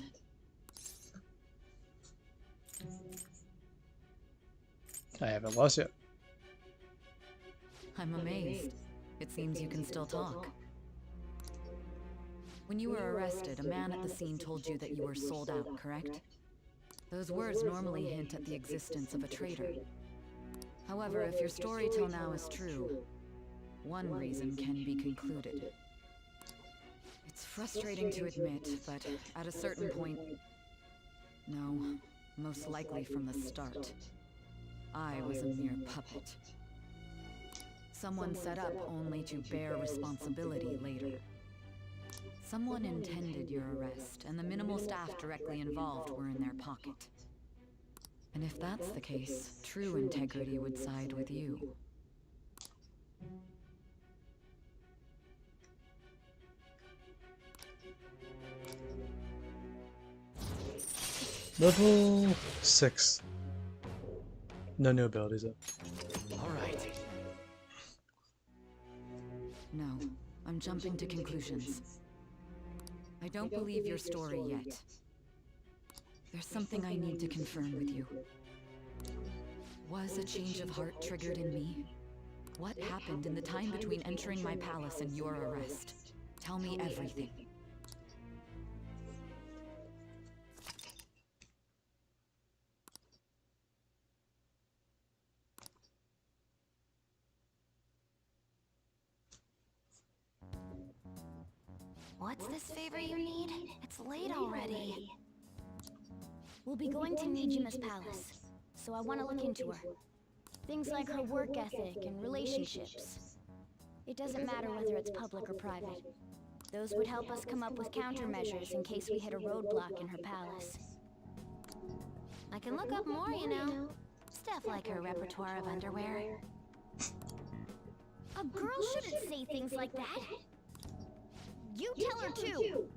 I haven't lost yet. I'm amazed. It seems you can still talk. When you were arrested, a man at the scene told you that you were sold out, correct? Those words normally hint at the existence of a traitor. However, if your story till now is true, one reason can be concluded. It's frustrating to admit, but at a certain point... No, most likely from the start. I was a mere puppet. Someone set up only to bear responsibility later. Someone intended your arrest, and the minimal staff directly involved were in their pocket. And if that's the case, true integrity would side with you. Level 6. No new abilities though. All right. No, I'm jumping to conclusions. I don't believe your story yet. There's something I need to confirm with you. Was a change of heart triggered in me? What happened in the time between entering my palace and your arrest? Tell me everything. What's this favor you need? It's late already. We'll be going to Nijima's palace, so I want to look into her. Things like her work ethic and relationships. It doesn't matter whether it's public or private. Those would help us come up with countermeasures in case we hit a roadblock in her palace. I can look up more, you know. Stuff like her repertoire of underwear. A girl shouldn't say things like that. You tell her too.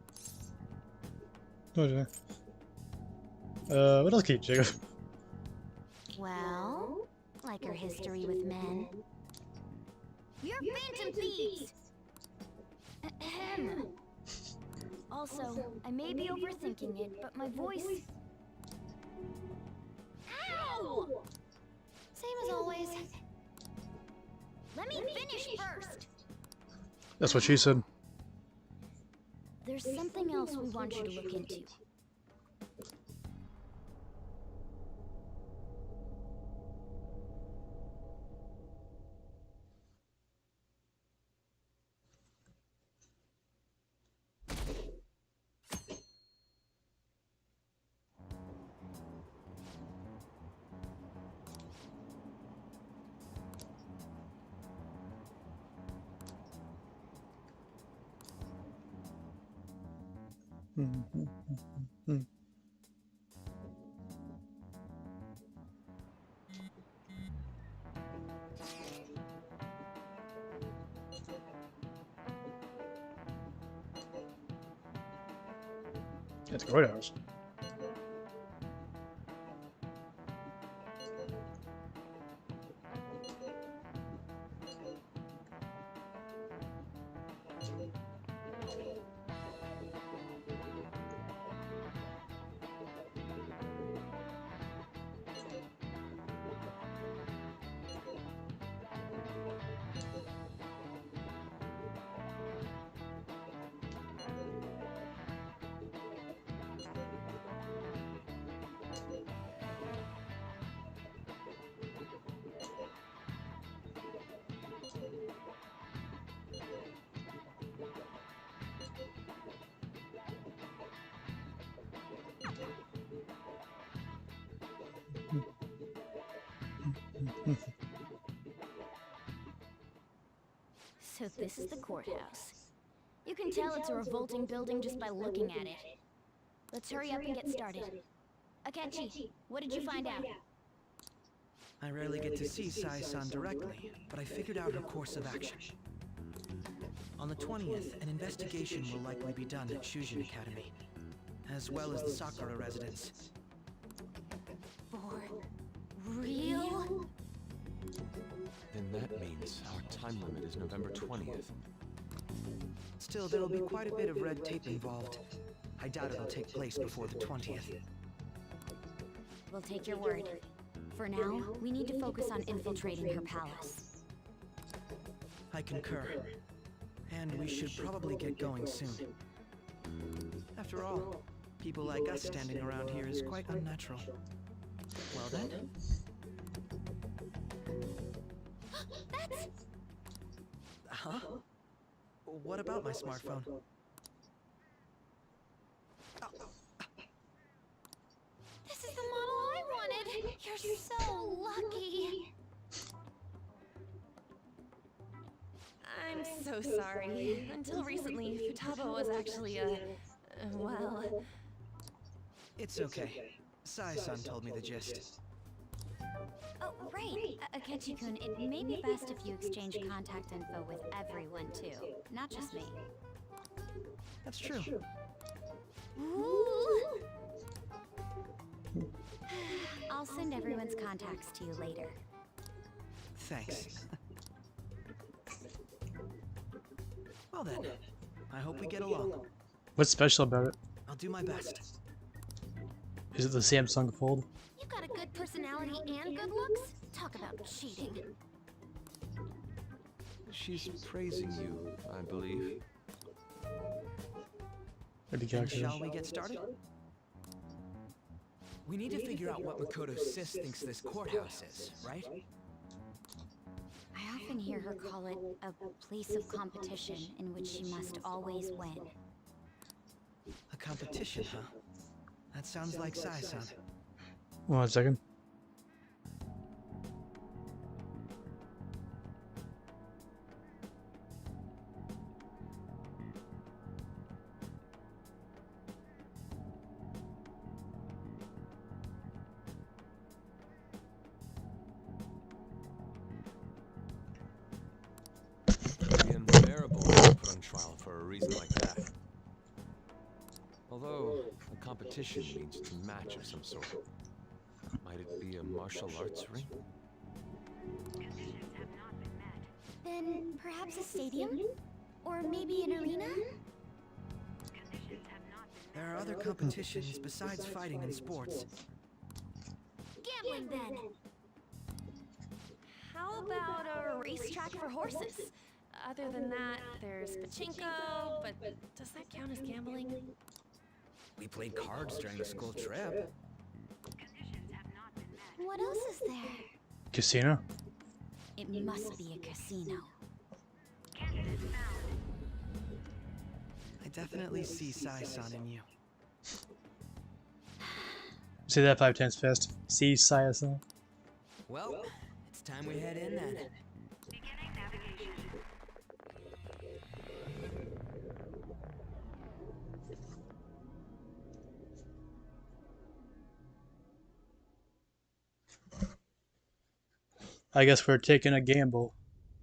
Okay. What else can you check? Well, like her history with men. You're phantom thieves! Ahem. Also, I may be overthinking it, but my voice... Ow! Same as always. Let me finish first! That's what she said. There's something else we want you to look into. It's courthouse. So this is the courthouse. You can tell it's a revolting building just by looking at it. Let's hurry up and get started. Akechi, what did you find out? I rarely get to see Sai-san directly, but I figured out her course of action. On the 20th, an investigation will likely be done at Shujin Academy, as well as the Sakura residence. For real? Then that means our time limit is November 20th. Still, there'll be quite a bit of red tape involved. I doubt it'll take place before the 20th. We'll take your word. For now, we need to focus on infiltrating her palace. I concur. And we should probably get going soon. After all, people like us standing around here is quite unnatural. Well then. That's... Huh? What about my smartphone? This is the model I wanted! You're so lucky! I'm so sorry. Until recently, Futaba was actually well... It's okay. Sai-san told me the gist. Oh, right. Akechi-kun, it may be best if you exchange contact info with everyone, too. Not just me. That's true. Ooh. I'll send everyone's contacts to you later. Thanks. Well then, I hope we get along. What's special about it? I'll do my best. Is it the Samsung Fold? You got a good personality and good looks? Talk about cheating. She's praising you, I believe. And shall we get started? We need to figure out what Makoto Sis thinks this courthouse is, right? I often hear her call it a place of competition in which she must always win. A competition, huh? That sounds like Sai-san. 1 second. The unbearable was put on trial for a reason like that. Although a competition means it's a match of some sort. Might it be a martial arts ring? Then perhaps a stadium? Or maybe an arena? There are other competitions besides fighting and sports. Gambling then! How about a racetrack for horses? Other than that, there's pachinko, but does that count as gambling? We played cards during the school trip. What else is there? Casino? It must be a casino. I definitely see Sai-san in you. Say that 5 times fast. See Sai-san. Well, it's time we head in then. I guess we're taking a gamble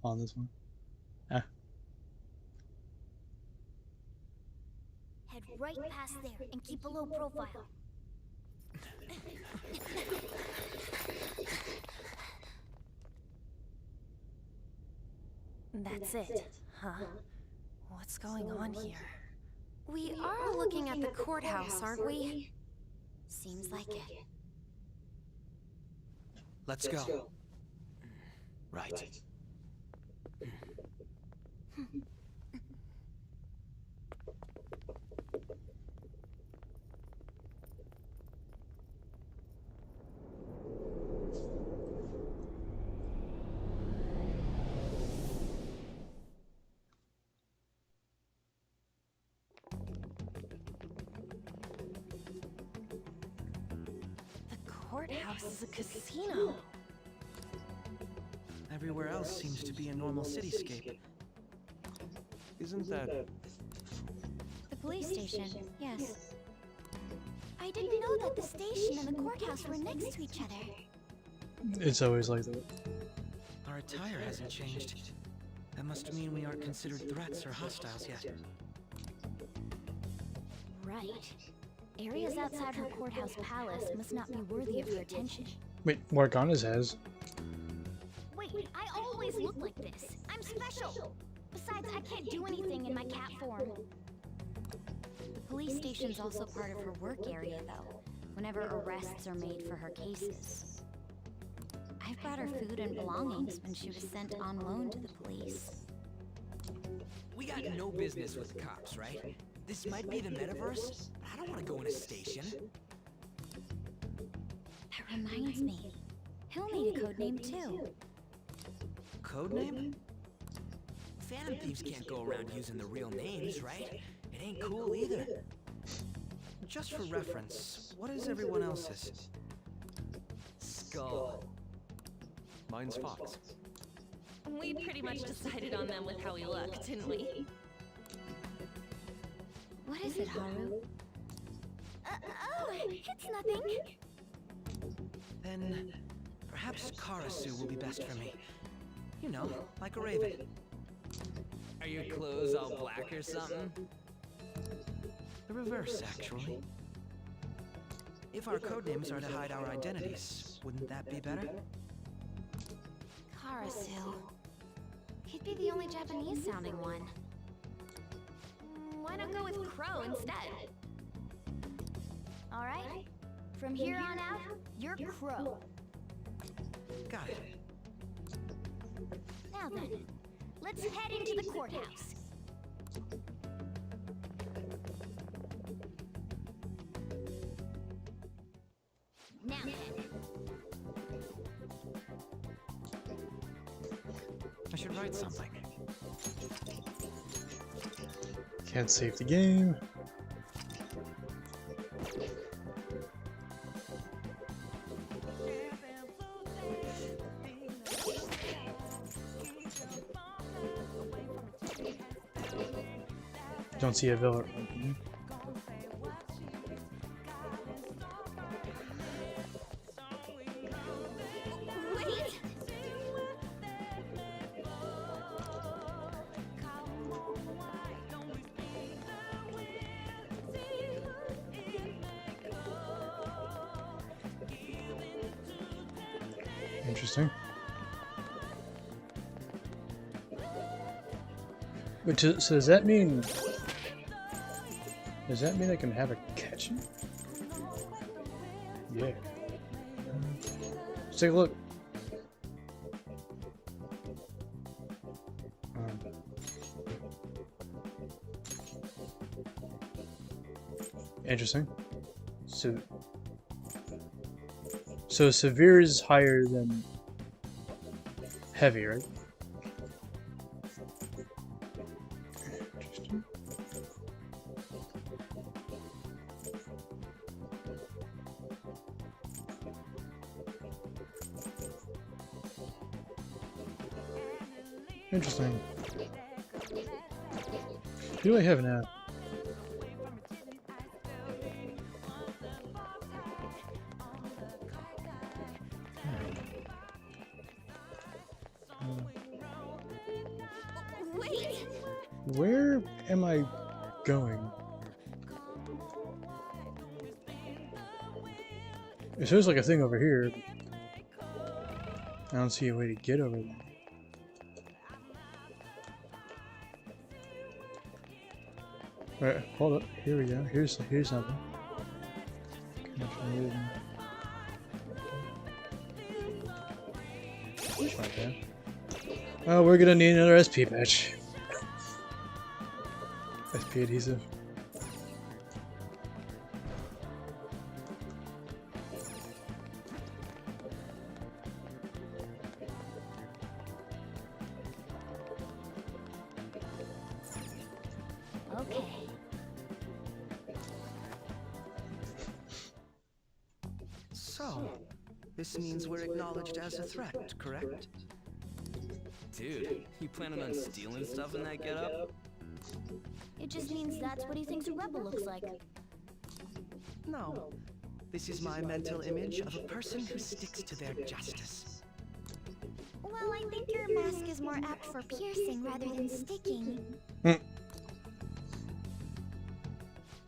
on this one. Head right past there and keep a low profile. That's it, huh? What's going on here? We are looking at the courthouse, aren't we? Seems like it. Let's go. Right. The courthouse is a casino. Everywhere else seems to be a normal cityscape. Isn't that... The police station, yes. I didn't know that the station and the courthouse were next to each other. It's always like that. Our attire hasn't changed. That must mean we aren't considered threats or hostiles yet. Right. Areas outside her courthouse palace must not be worthy of her attention. Wait, Morgana's has. Wait, I always look like this. I'm special. Besides, I can't do anything in my cat form. The police station's also part of her work area, though, whenever arrests are made for her cases. I brought her food and belongings when she was sent on loan to the police. We got no business with the cops, right? This might be the metaverse, but I don't want to go in a station. That reminds me. He'll need a code name too. Codename? Phantom Thieves can't go around using the real names, right? It ain't cool either. Just for reference, what is everyone else's? Skull. Mine's Fox. We pretty much decided on them with how we look, didn't we? What is it, Haru? Oh, it's nothing. Then perhaps Karasu will be best for me. You know, like a raven. Are your clothes all black or something? The reverse, actually. If our codenames are to hide our identities, wouldn't that be better? Karasu. He'd be the only Japanese-sounding one. Why not go with Crow instead? All right. From here on out, you're Crow. Got it. Now then, let's head into the courthouse. Now then. I should write something. Can't save the game. Don't see a villa. Interesting. But so does that mean? Does that mean I can have a kitchen? Yeah. Let's take a look. Interesting. So severe is higher than heavy, right? Interesting. Who do I have now? Wait! Where am I going? It shows like a thing over here. I don't see a way to get over there. Alright, hold up. Here we go. Here's something. Oh, we're gonna need another SP patch. SP adhesive. Okay. So, this means we're acknowledged as a threat, correct? Dude, you planning on stealing stuff in that getup? It just means that's what he thinks a rebel looks like. No. This is my mental image of a person who sticks to their justice. Well, I think your mask is more apt for piercing rather than sticking. Mm.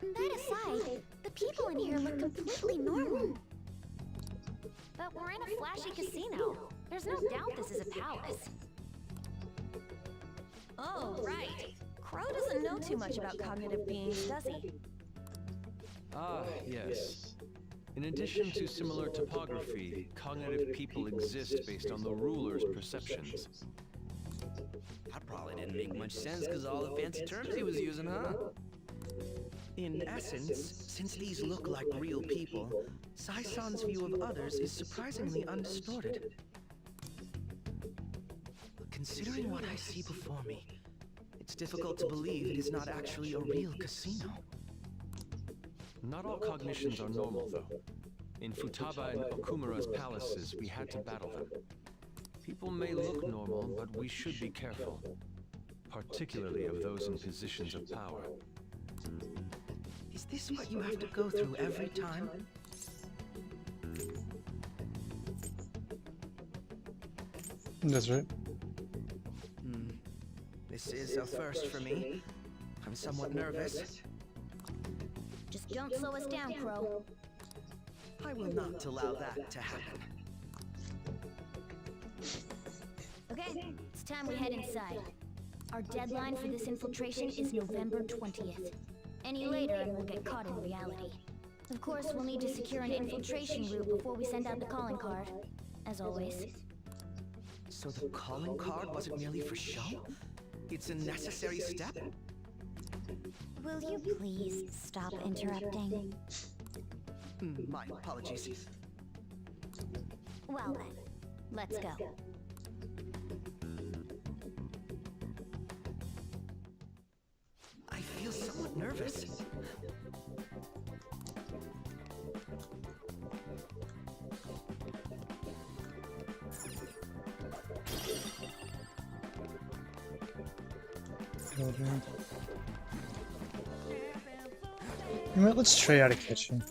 That aside, the people in here look completely normal. But we're in a flashy casino. There's no doubt this is a palace. Oh, right. Crow doesn't know too much about cognitive beings, does he? Ah, yes. In addition to similar topography, cognitive people exist based on the ruler's perceptions. That probably didn't make much sense because all the fancy terms he was using, huh? In essence, since these look like real people, Sai-san's view of others is surprisingly undistorted. Considering what I see before me, it's difficult to believe it is not actually a real casino. Not all cognitions are normal, though. In Futaba and Okumura's palaces, we had to battle them. People may look normal, but we should be careful. Particularly of those in positions of power. Is this what you have to go through every time? That's right. This is a first for me. I'm somewhat nervous. Just don't slow us down, Crow. I will not allow that to happen. Okay, it's time we head inside. Our deadline for this infiltration is November 20th. Any later and we'll get caught in reality. Of course, we'll need to secure an infiltration route before we send out the calling card, as always. So the calling card wasn't merely for show? It's a necessary step? Will you please stop interrupting? My apologies. Well then, let's go. I feel somewhat nervous. You know what, let's try out a kitchen.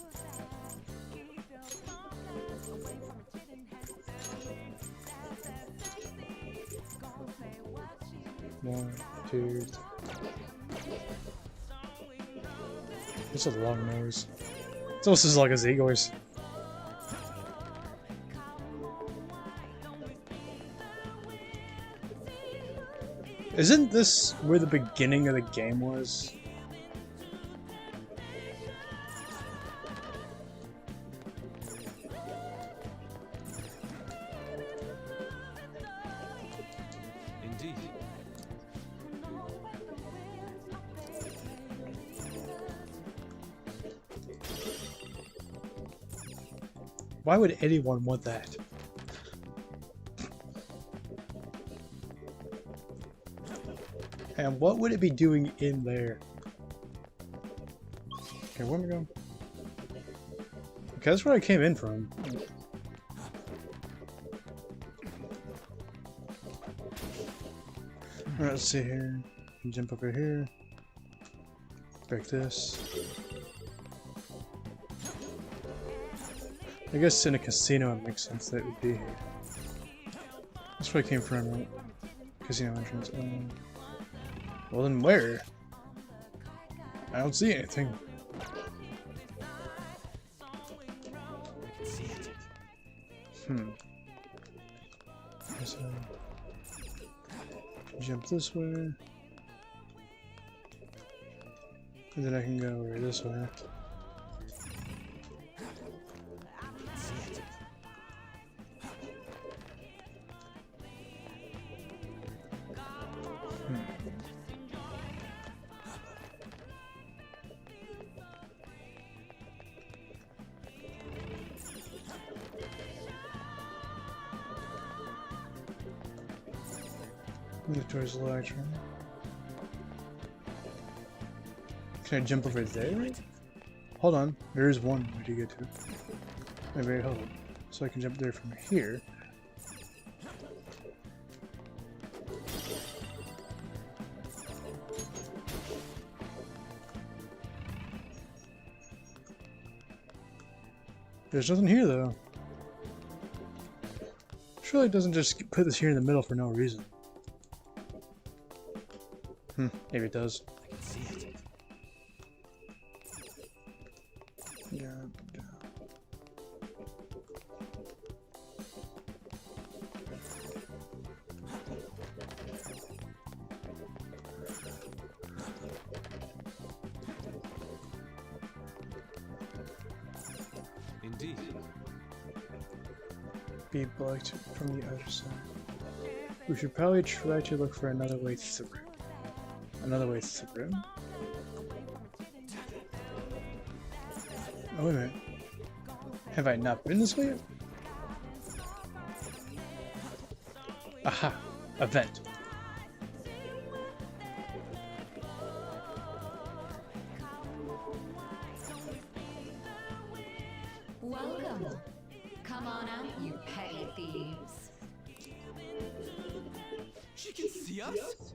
One, two, three. This is a long nose. It's almost as long as Igor's. Isn't this where the beginning of the game was? Indeed. Why would anyone want that? And what would it be doing in there? Okay, where am I going? Okay, that's where I came in from. Alright, let's see here. Jump over here. Break this. I guess in a casino it makes sense that it would be here. That's where I came from, right? Casino entrance. Well then where? I don't see anything. So, jump this way. And then I can go over this way. Move towards the Electron. Can I jump over there? Hold on, there is one way to get to. Maybe hold on. So I can jump there from here. There's nothing here though. Surely it doesn't just put this here in the middle for no reason. Maybe it does. I can see it. Yeah. Indeed. Be blocked from the other side. We should probably try to look for another way through. Another way through? Oh, wait a minute. Have I not been this way yet? Aha! A vent. Welcome. Come on out, you petty thieves. She can see us?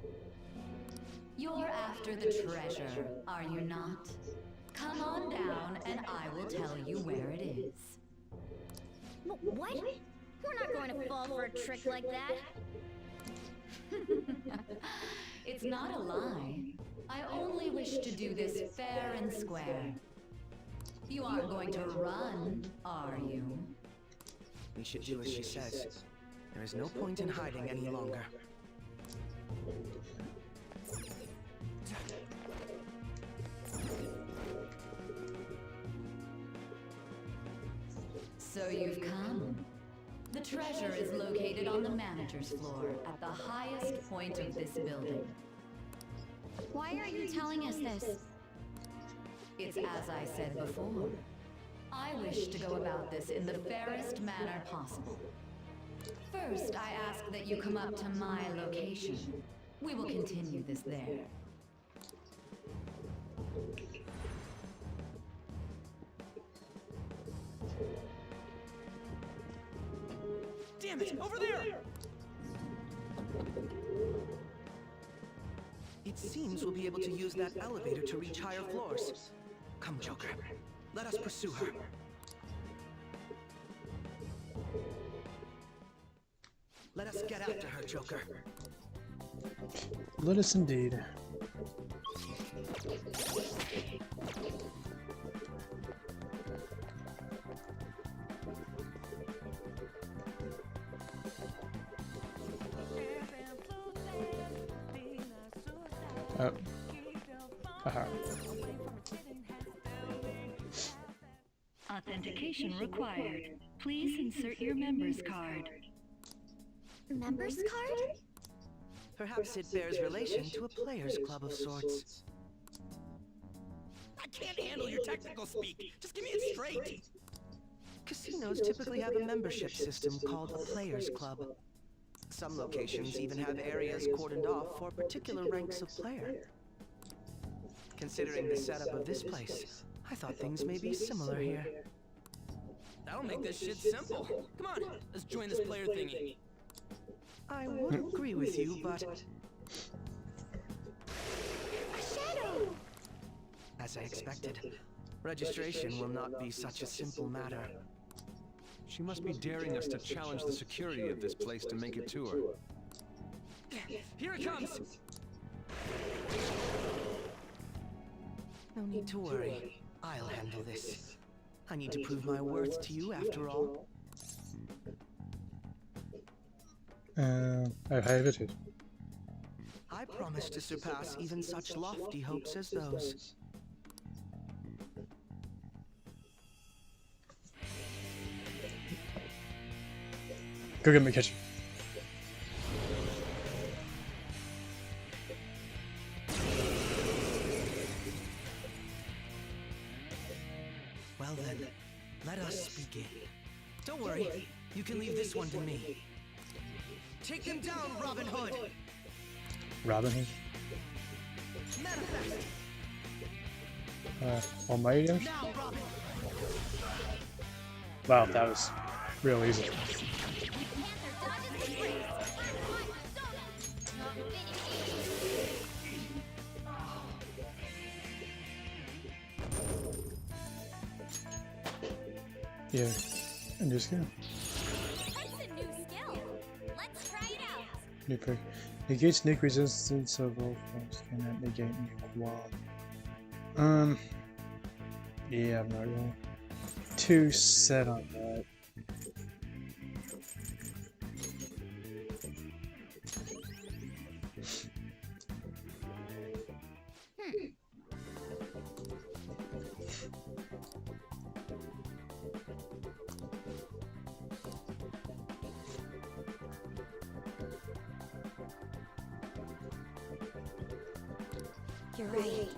You're after the treasure, are you not? Come on down and I will tell you where it is. What? We're not going to fall for a trick like that. It's not a lie. I only wish to do this fair and square. You aren't going to run, are you? We should do as she says. There is no point in hiding any longer. So you've come. The treasure is located on the manager's floor at the highest point of this building. Why are you telling us this? It's as I said before. I wish to go about this in the fairest manner possible. First, I ask that you come up to my location. We will continue this there. Damn it! Over there! It seems we'll be able to use that elevator to reach higher floors. Come, Joker. Let us pursue her. Let us get after her, Joker. Let us indeed. Oh. Aha. Authentication required. Please insert your member's card. Member's card? Perhaps it bears relation to a players' club of sorts. I can't handle your technical speak. Just give me it straight. Casinos typically have a membership system called a players' club. Some locations even have areas cordoned off for particular ranks of player. Considering the setup of this place, I thought things may be similar here. That'll make this shit simple. Come on, let's join this player thingy. I would agree with you, but... A shadow! As I expected, registration will not be such a simple matter. She must be daring us to challenge the security of this place to make it to her. Here it comes! No need to worry. I'll handle this. I need to prove my worth to you after all. I have it. I promise to surpass even such lofty hopes as those. Go get my kitchen. Well then, let us begin. Don't worry, you can leave this one to me. Take them down, Robin Hood! Robin Hood? Manifest! Almighty damage? Now, Robin! Wow, that was real easy. Yeah, and just go. That's a new skill. Let's try it out. New perk. Negates Nick resistance of all forms. Cannot negate Nick qual. Yeah, I'm not really too set on that. You're right.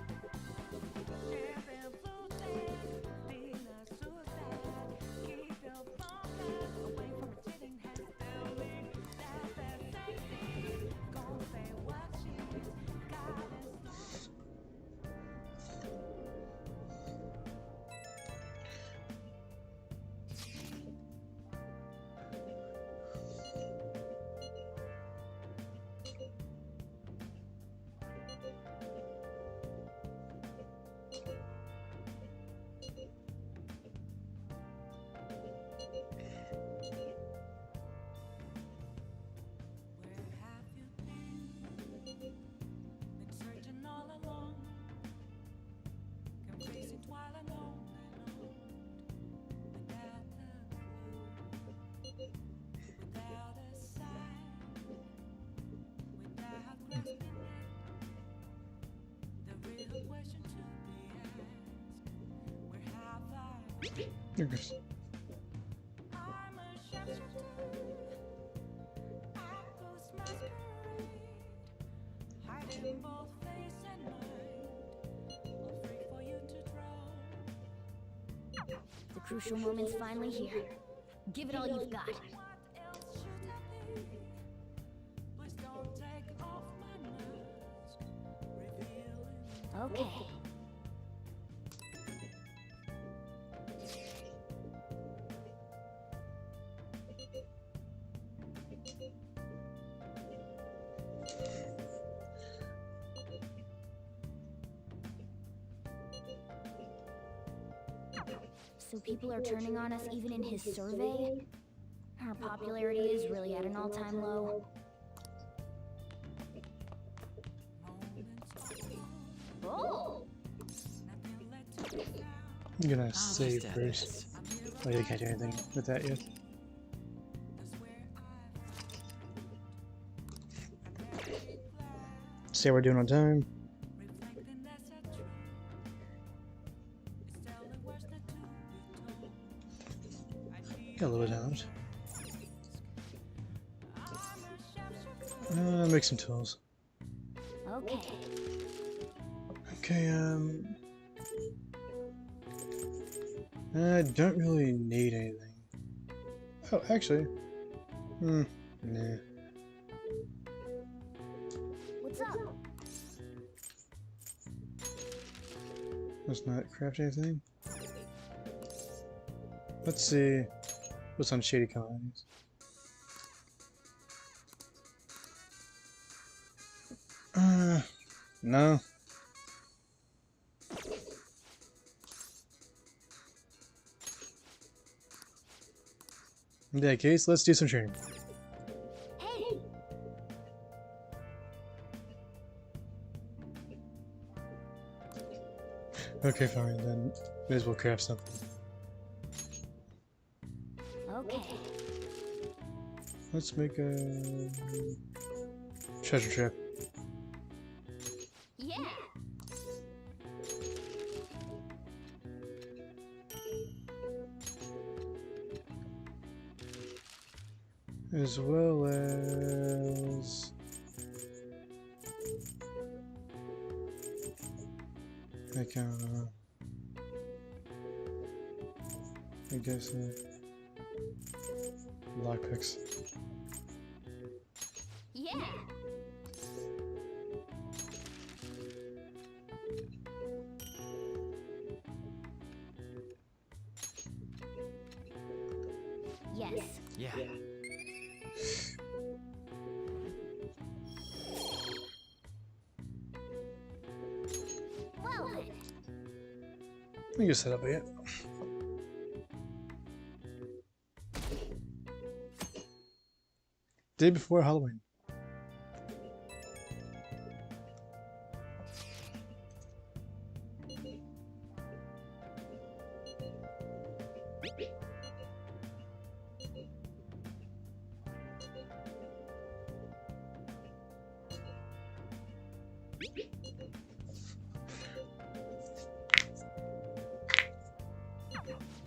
You're good. The crucial moment's finally here. Give it all you've got. Okay. So people are turning on us even in his survey? Our popularity is really at an all-time low. Oh! I'm gonna save first. Oh, you can't do anything with that yet. Say we're doing on time. Got a little bit out. Make some tools. Okay. Okay, I don't really need anything. Oh, actually. Nah. What's up? Let's not craft anything. Let's see what's on Shady Colonies. No. In that case, let's do some training. Hey! Okay, fine, then may as well craft something. Okay. Let's make a treasure trap. Yeah! As well as like I guess lockpicks. Yeah! Yes. Yeah. Well then. You can set up again. Day before Halloween.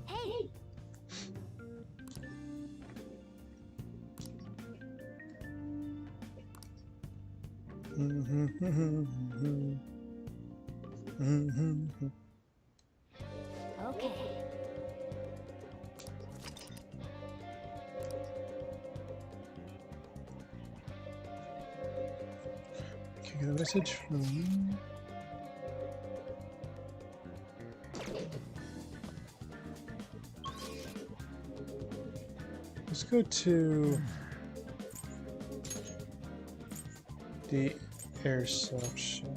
Hey! Okay. Okay, get a message from you. Let's go to the airsoft shop.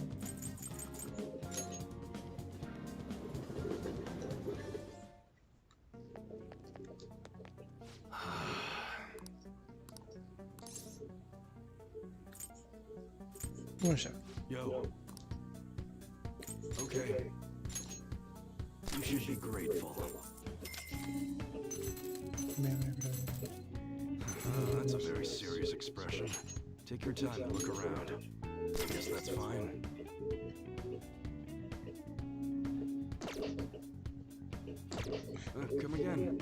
One shot. Yo. Okay. You should be grateful. That's a very serious expression. Take your time and look around. I guess that's fine. Come again.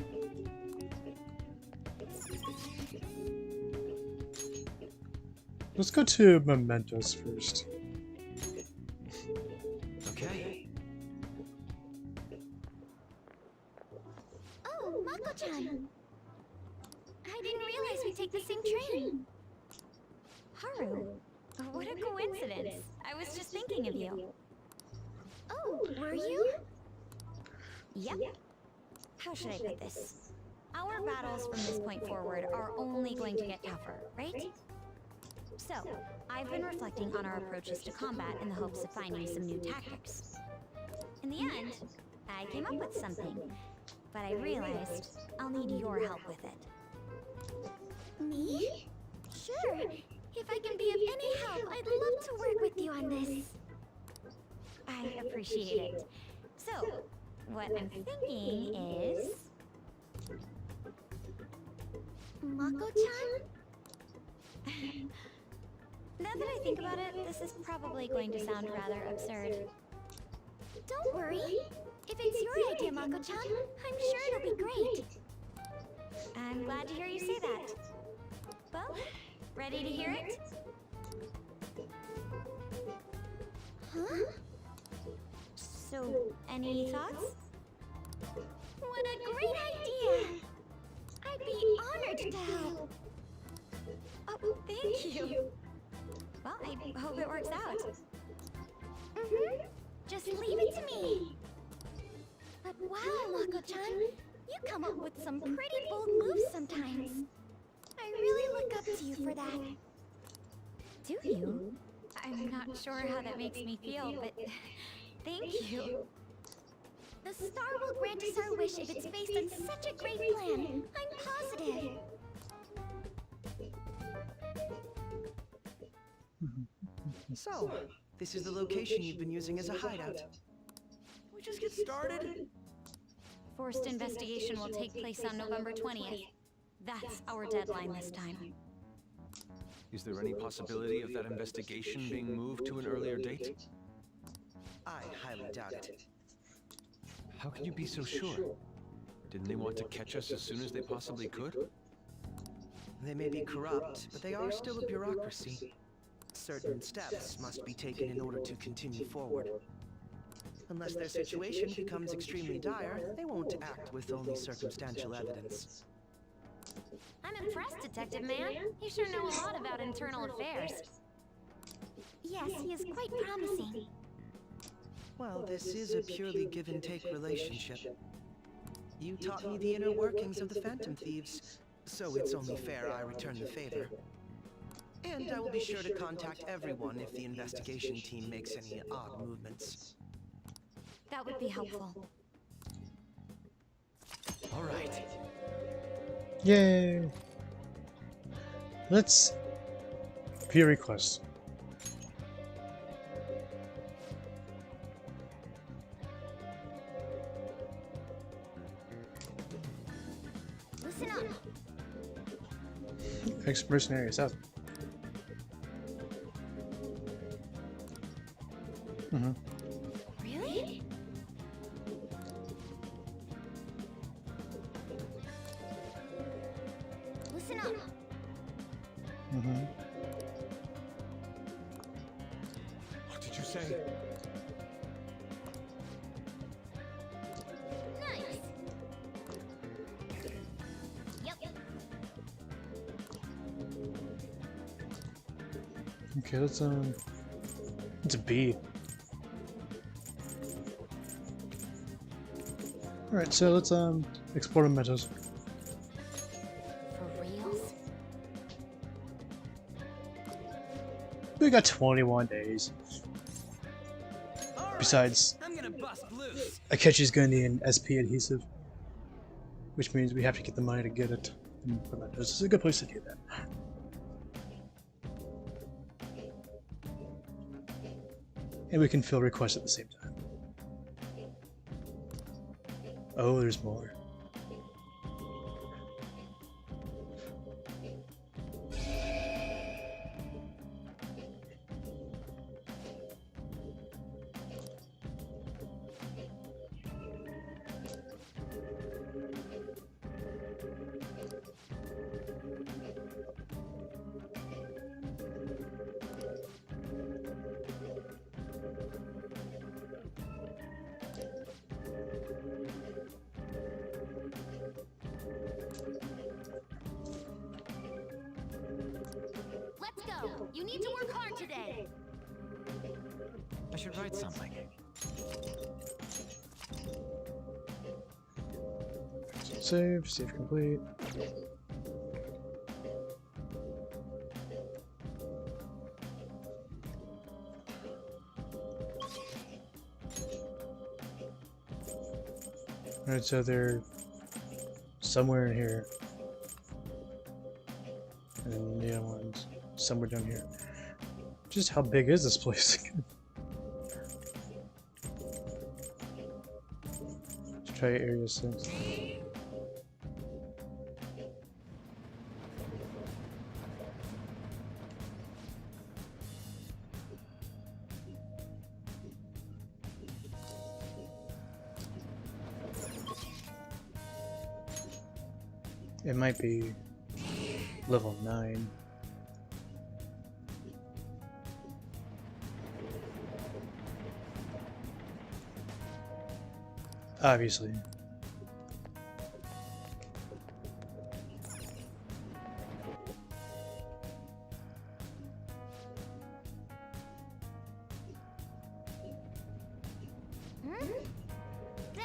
Let's go to mementos first. Okay. Oh, Mako-chan! I didn't realize we take the same train. Haru, what a coincidence. I was just thinking of you. Oh, were you? Yep. How should I put this? Our battles from this point forward are only going to get tougher, right? So, I've been reflecting on our approaches to combat in the hopes of finding some new tactics. In the end, I came up with something, but I realized I'll need your help with it. Me? Sure. If I can be of any help, I'd love to work with you on this. I appreciate it. So, what I'm thinking is... Mako-chan? Now that I think about it, this is probably going to sound rather absurd. Don't worry. If it's your idea, Mako-chan, I'm sure it'll be great. I'm glad to hear you say that. Well, ready to hear it? Huh? So, any thoughts? What a great idea! I'd be honored to help. Oh, thank you. Well, I hope it works out. Just leave it to me. But wow, Mako-chan, you come up with some pretty bold moves sometimes. I really look up to you for that. Do you? I'm not sure how that makes me feel, but thank you. The star will grant us our wish if it's based on such a great plan. I'm positive. So, this is the location you've been using as a hideout. We just get started? Forced investigation will take place on November 20th. That's our deadline this time. Is there any possibility of that investigation being moved to an earlier date? I highly doubt it. How can you be so sure? Didn't they want to catch us as soon as they possibly could? They may be corrupt, but they are still a bureaucracy. Certain steps must be taken in order to continue forward. Unless their situation becomes extremely dire, they won't act with only circumstantial evidence. I'm impressed, Detective Man. You sure know a lot about internal affairs. Yes, he is quite promising. Well, this is a purely give-and-take relationship. You taught me the inner workings of the Phantom Thieves, so it's only fair I return the favor. And I will be sure to contact everyone if the investigation team makes any odd movements. That would be helpful. All right. Yay! Let's view requests. Listen up. Ex-mercenary assassin. Really? Listen up. What did you say? Okay, let's it's a B. Alright, so let's explore the meadows. For reals? We got 21 days. Besides, I'm gonna bust loose. Akechi's gonna need an SP adhesive, which means we have to get the money to get it. This is a good place to do that. And we can fill requests at the same time. Oh, there's more. Let's go. You need to work hard today. I should write something. Save complete. Alright, so they're somewhere in here. And the other one's somewhere down here. Just how big is this place? Let's try area 6. It might be level 9. Obviously.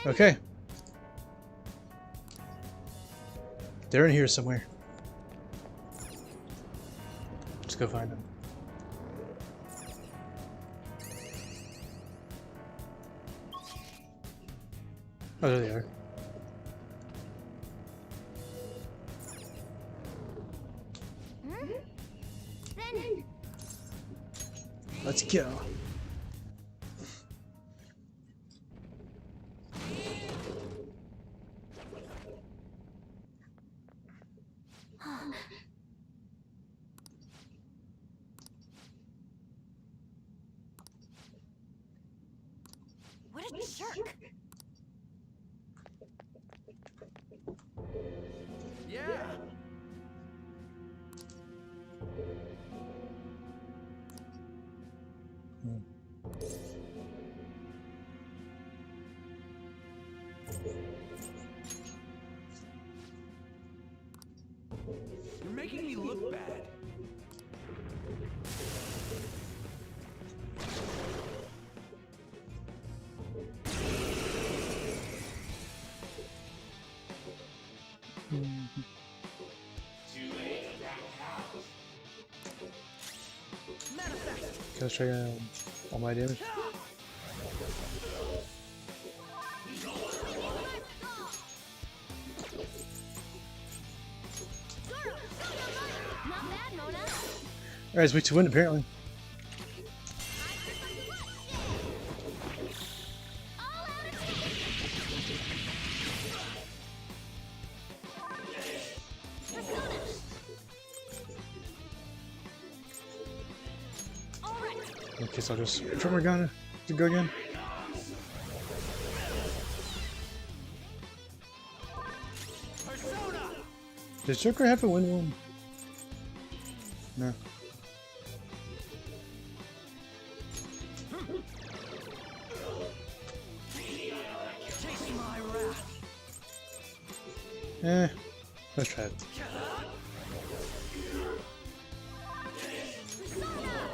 Okay. They're in here somewhere. Let's go find them. Oh, there they are. Let's go. What a jerk. Yeah. You're making me look bad. Let's try all my damage. Alright, it's week to win apparently. Okay, so I'll just try Morgana to go again. Does Joker have to win one? No. Let's try it.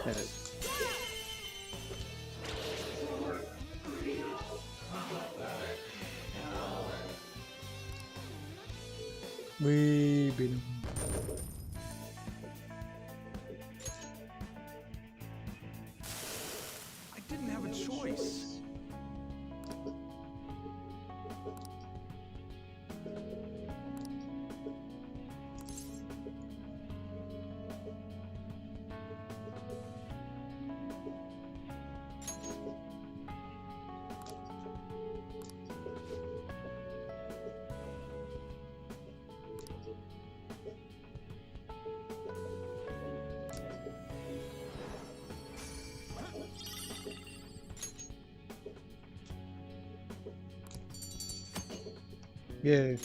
That is. We beat him. I didn't have a choice. Yay.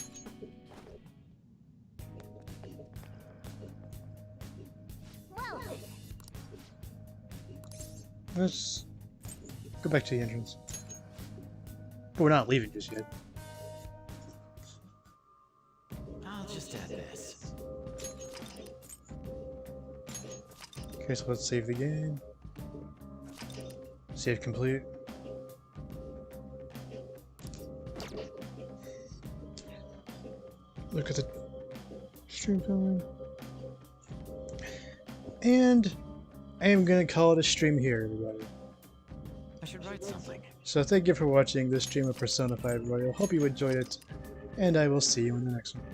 Well, Let's go back to the entrance. But we're not leaving just yet. I'll just add this. Okay, so let's save the game. Save complete. Look at the stream time. And I am going to call it a stream here, everybody. I should write something. So thank you for watching this stream of Persona 5 Royal. Hope you enjoyed it, and I will see you in the next one.